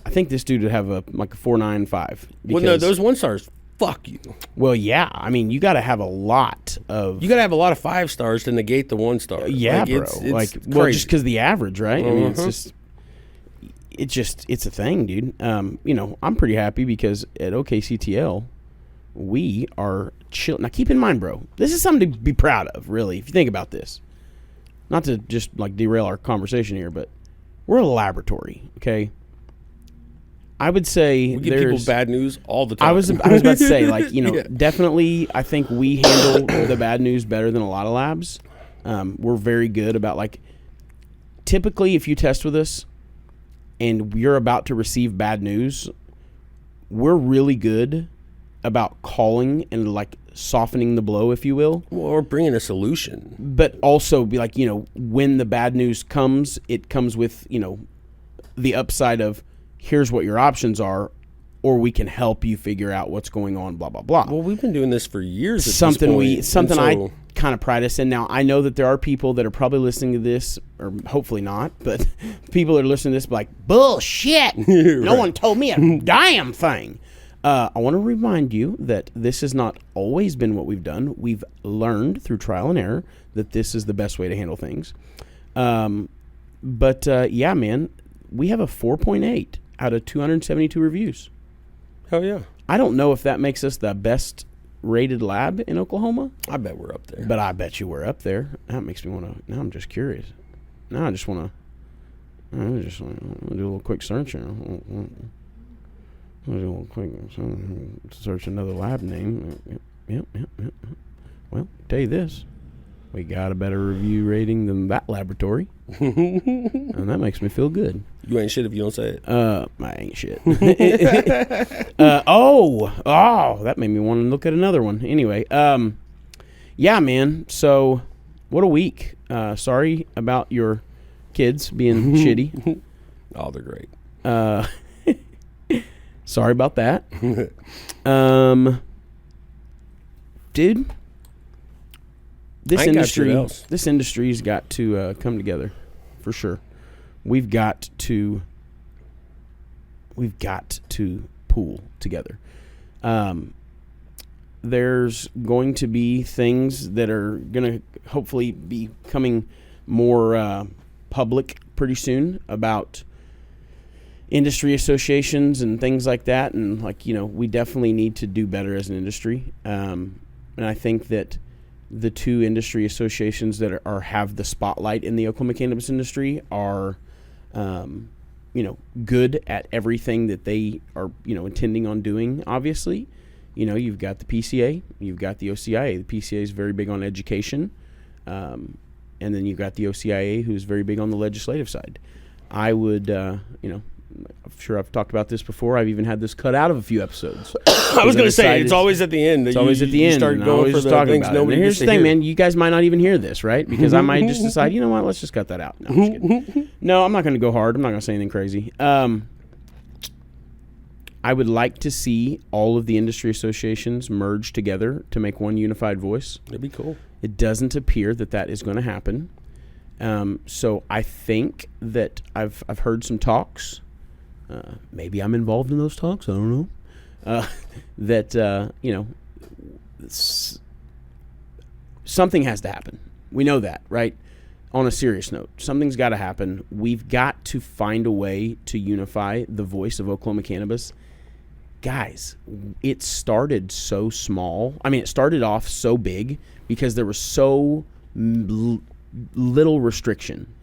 I think this dude would have a 4.95. Well, no, those 1 stars, fuck you. Well, yeah. I mean, you got to have a lot of... You got to have a lot of 5 stars to negate the 1 star. Yeah, bro. It's well, just because the average, right? I mean, it's a thing, dude. I'm pretty happy because at OKCTL, we are chill. Now, keep in mind, bro, this is something to be proud of, really, if you think about this. Not to just, derail our conversation here, but we're a laboratory, okay? I would say we give people bad news all the time. I was about to say, definitely, I think we handle the bad news better than a lot of labs. We're very good about, typically, if you test with us and you're about to receive bad news, we're really good about calling and softening the blow, if you will, or bringing a solution. But also be when the bad news comes, it comes with the upside of here's what your options are, or we can help you figure out what's going on. Blah blah blah. Well, we've been doing this for years. I kind of pride us in. Now I know that there are people that are probably listening to this, or hopefully not, but people that are listening to this be like, bullshit. No one told me a damn thing. I want to remind you that this has not always been what we've done. We've learned through trial and error that this is the best way to handle things. But yeah, man, we have a 4.8 out of 272 reviews. Hell yeah. I don't know if that makes us the best rated lab in Oklahoma. I bet we're up there. But I bet you we're up there. That makes me want to. Now I'm just curious. Now I just want to. I'm just want to do a little quick search here. I'll do a little quick search another lab name. Yep. Well, tell you this. We got a better review rating than that laboratory. And that makes me feel good. You ain't shit if you don't say it. I ain't shit. That made me want to look at another one. Anyway, yeah, man. So, what a week. Sorry about your kids being shitty. Oh, they're great. Sorry about that. Dude, this industry's got to come together for sure. We've got to pool together. There's going to be things that are going to hopefully be coming more public pretty soon about industry associations and things like that. And we definitely need to do better as an industry. And I think that the two industry associations that have the spotlight in the Oklahoma cannabis industry are, good at everything that they are, intending on doing. Obviously, you've got the PCA, you've got the OCIA. The PCA is very big on education, and then you've got the OCIA, who's very big on the legislative side. I would, I'm sure I've talked about this before. I've even had this cut out of a few episodes. I was going to say, it's always at the end. It's always at the end. Start going for the things nobody here's the thing, man. You guys might not even hear this, right? Because I might just decide, you know what, let's just cut that out. No, I'm just kidding. No, I'm not going to go hard. I'm not going to say anything crazy. I would like to see all of the industry associations merge together to make one unified voice. That'd be cool. It doesn't appear that is going to happen. So I think that I've heard some talks. Maybe I'm involved in those talks. I don't know. Something has to happen. We know that, right? On a serious note, something's got to happen. We've got to find a way to unify the voice of Oklahoma cannabis. Guys, it started so small. I mean, it started off so big because there was so little restriction.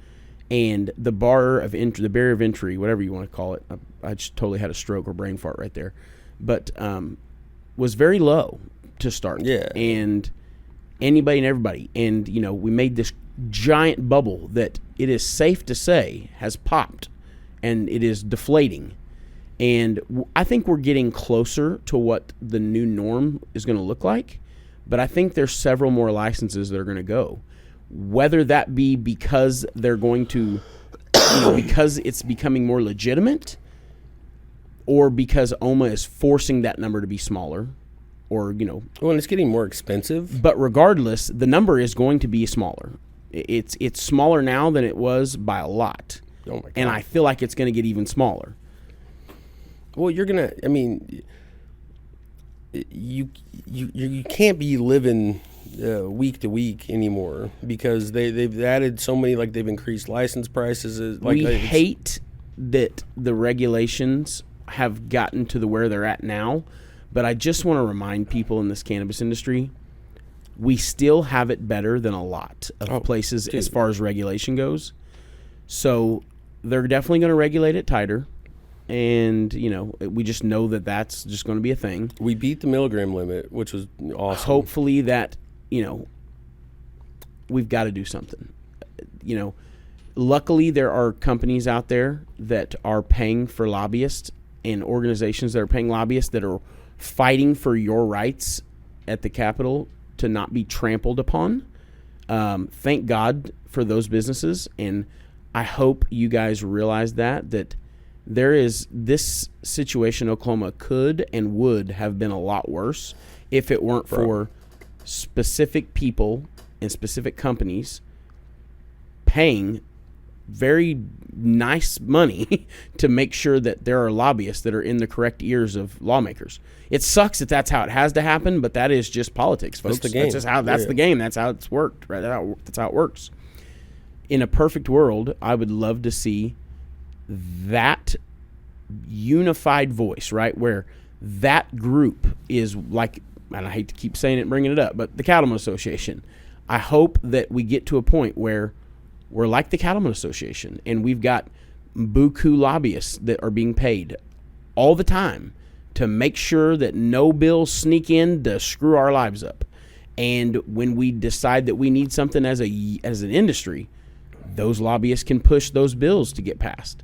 And the barrier of entry, whatever you want to call it, I just totally had a stroke or brain fart right there, but was very low to start. Yeah. And anybody and everybody. And, we made this giant bubble that it is safe to say has popped, and it is deflating. And I think we're getting closer to what the new norm is going to look like, but I think there's several more licenses that are going to go. Whether that be because they're going to, because it's becoming more legitimate, or because OMMA is forcing that number to be smaller, or, Well, it's getting more expensive. But regardless, the number is going to be smaller. It's smaller now than it was by a lot. Oh my God. And I feel like it's going to get even smaller. Well, you can't be living week to week anymore because they've added so many, they've increased license prices. We hate that the regulations have gotten to where they're at now, but I just want to remind people in this cannabis industry, we still have it better than a lot of places as far as regulation goes. So they're definitely going to regulate it tighter. And, we just know that that's just going to be a thing. We beat the milligram limit, which was awesome. Hopefully that, we've got to do something. Luckily there are companies out there that are paying for lobbyists and organizations that are paying lobbyists that are fighting for your rights at the Capitol to not be trampled upon. Thank God for those businesses. And I hope you guys realize that there is this situation in Oklahoma could and would have been a lot worse if it weren't for specific people and specific companies paying very nice money to make sure that there are lobbyists that are in the correct ears of lawmakers. It sucks that that's how it has to happen, but that is just politics, folks. That's the game. That's just how the game. That's how it's worked, right? That's how it works. in a perfect world, I would love to see that unified voice, right? Where that group is like, and I hate to keep saying it and bringing it up, but the Cattlemen Association. I hope that we get to a point where we're like the Cattlemen Association and we've got buku lobbyists that are being paid all the time to make sure that no bills sneak in to screw our lives up. And when we decide that we need something as an industry, those lobbyists can push those bills to get passed.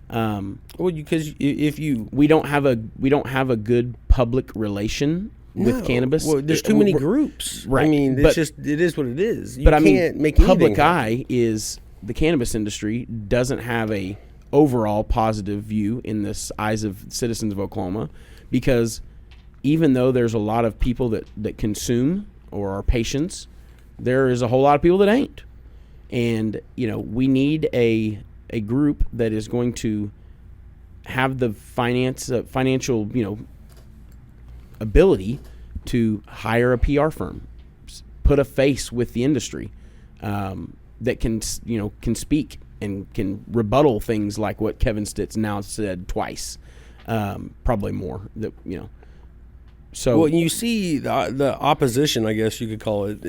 Because we don't have a good public relation with cannabis. Well, there's too many groups. Right. I mean, it is what it is. You can't make public anything eye is the cannabis industry doesn't have a overall positive view in the eyes of citizens of Oklahoma, because even though there's a lot of people that consume or are patients, there is a whole lot of people that ain't. And, we need a group that is going to have the financial, ability to hire a PR firm, put a face with the industry, that can speak and can rebuttal things like what Kevin Stitz now said twice, probably more. So well, you see the opposition, I guess you could call it.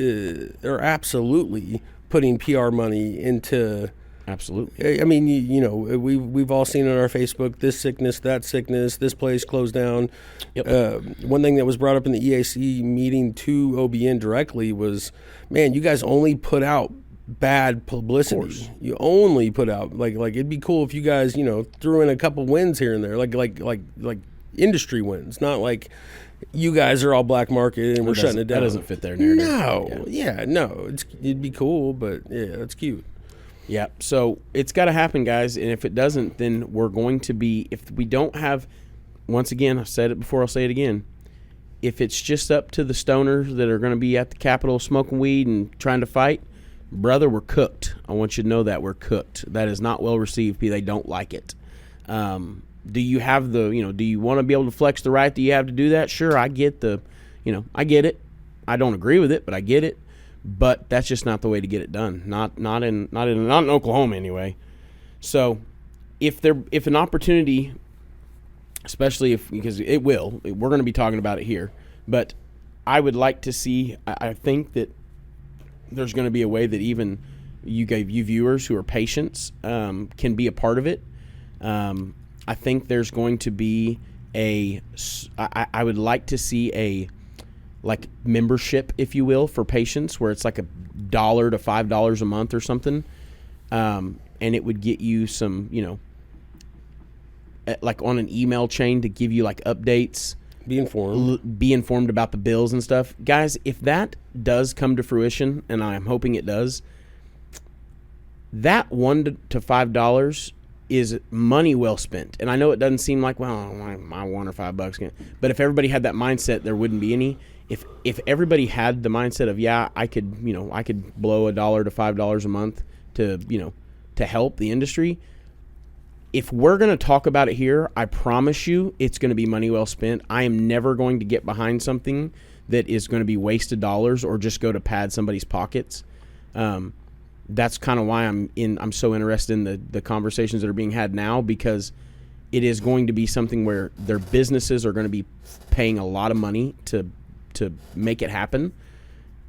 They're absolutely putting PR money into. Absolutely. I mean, we've all seen on our Facebook this sickness, that sickness, this place closed down. Yep. One thing that was brought up in the EAC meeting to OBN directly was, man, you guys only put out bad publicity. You only put out like it'd be cool if you guys threw in a couple wins here and there, like industry wins, not like you guys are all black market and we're shutting it down. That doesn't fit their narrative. No, it'd be cool, but yeah, it's cute. Yeah, so it's got to happen, guys, and if it doesn't, then we're going to be, if we don't have, once again, I've said it before, I'll say it again, if it's just up to the stoners that are going to be at the Capitol smoking weed and trying to fight, brother, we're cooked. I want you to know that we're cooked. That is not well received. They don't like it. Do you have do you want to be able to flex the right that you have to do that? Sure, I get I get it. I don't agree with it, but I get it. But that's just not the way to get it done. Not in Oklahoma anyway. So if an opportunity, especially because it will, we're going to be talking about it here. But I would like to see. I think that there's going to be a way that even you viewers who are patients can be a part of it. I think there's going to be I would like to see a membership, if you will, for patients, where it's like $1 to $5 a month or something, and it would get you some, like on an email chain to give you like updates, be informed about the bills and stuff, guys. If that does come to fruition, and I'm hoping it does, that $1 to $5 is money well spent. And I know it doesn't seem like, well, my $1 or $5, but if everybody had that mindset, there wouldn't be any. If everybody had the mindset of, yeah, I could blow $1 to $5 a month to help the industry. If we're going to talk about it here, I promise you it's going to be money well spent. I am never going to get behind something that is going to be wasted dollars or just go to pad somebody's pockets. That's kind of why I'm so interested in the conversations that are being had now, because it is going to be something where their businesses are going to be paying a lot of money to make it happen.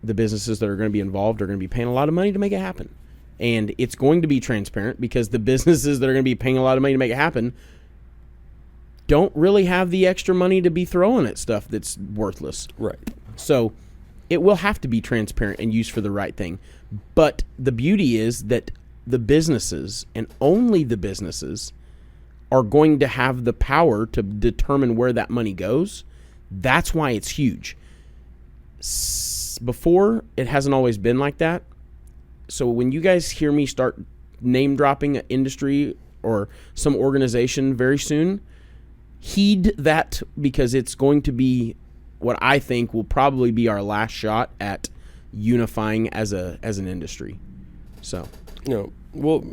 The businesses that are going to be involved are going to be paying a lot of money to make it happen. And it's going to be transparent, because the businesses that are going to be paying a lot of money to make it happen don't really have the extra money to be throwing at stuff that's worthless. Right. So it will have to be transparent and used for the right thing. But the beauty is that the businesses, and only the businesses, are going to have the power to determine where that money goes. That's why it's huge. Before, it hasn't always been like that. So when you guys hear me start name dropping an industry or some organization very soon, heed that, because it's going to be what I think will probably be our last shot at unifying as an industry. So, well,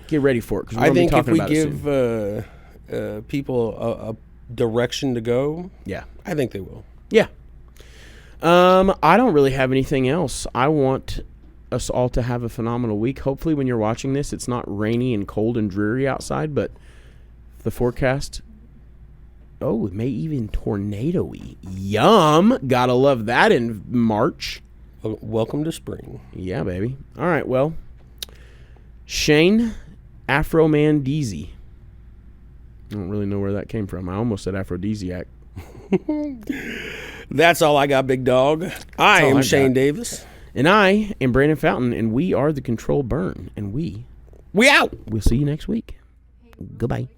get ready for it, because I think if we give people a direction to go, yeah, I think they will. Yeah. I don't really have anything else. I want us all to have a phenomenal week. Hopefully when you're watching this, it's not rainy and cold and dreary outside, but the forecast, it may even tornado-y. Yum. Gotta love that in March. Welcome to spring. Yeah, baby. All right, well, Shane Afromandizi. I don't really know where that came from. I almost said aphrodisiac. That's all I got, big dog. I am Shane Davis. And I am Brandon Fountain, and we are the Control Burn. And we out. We'll see you next week. Goodbye.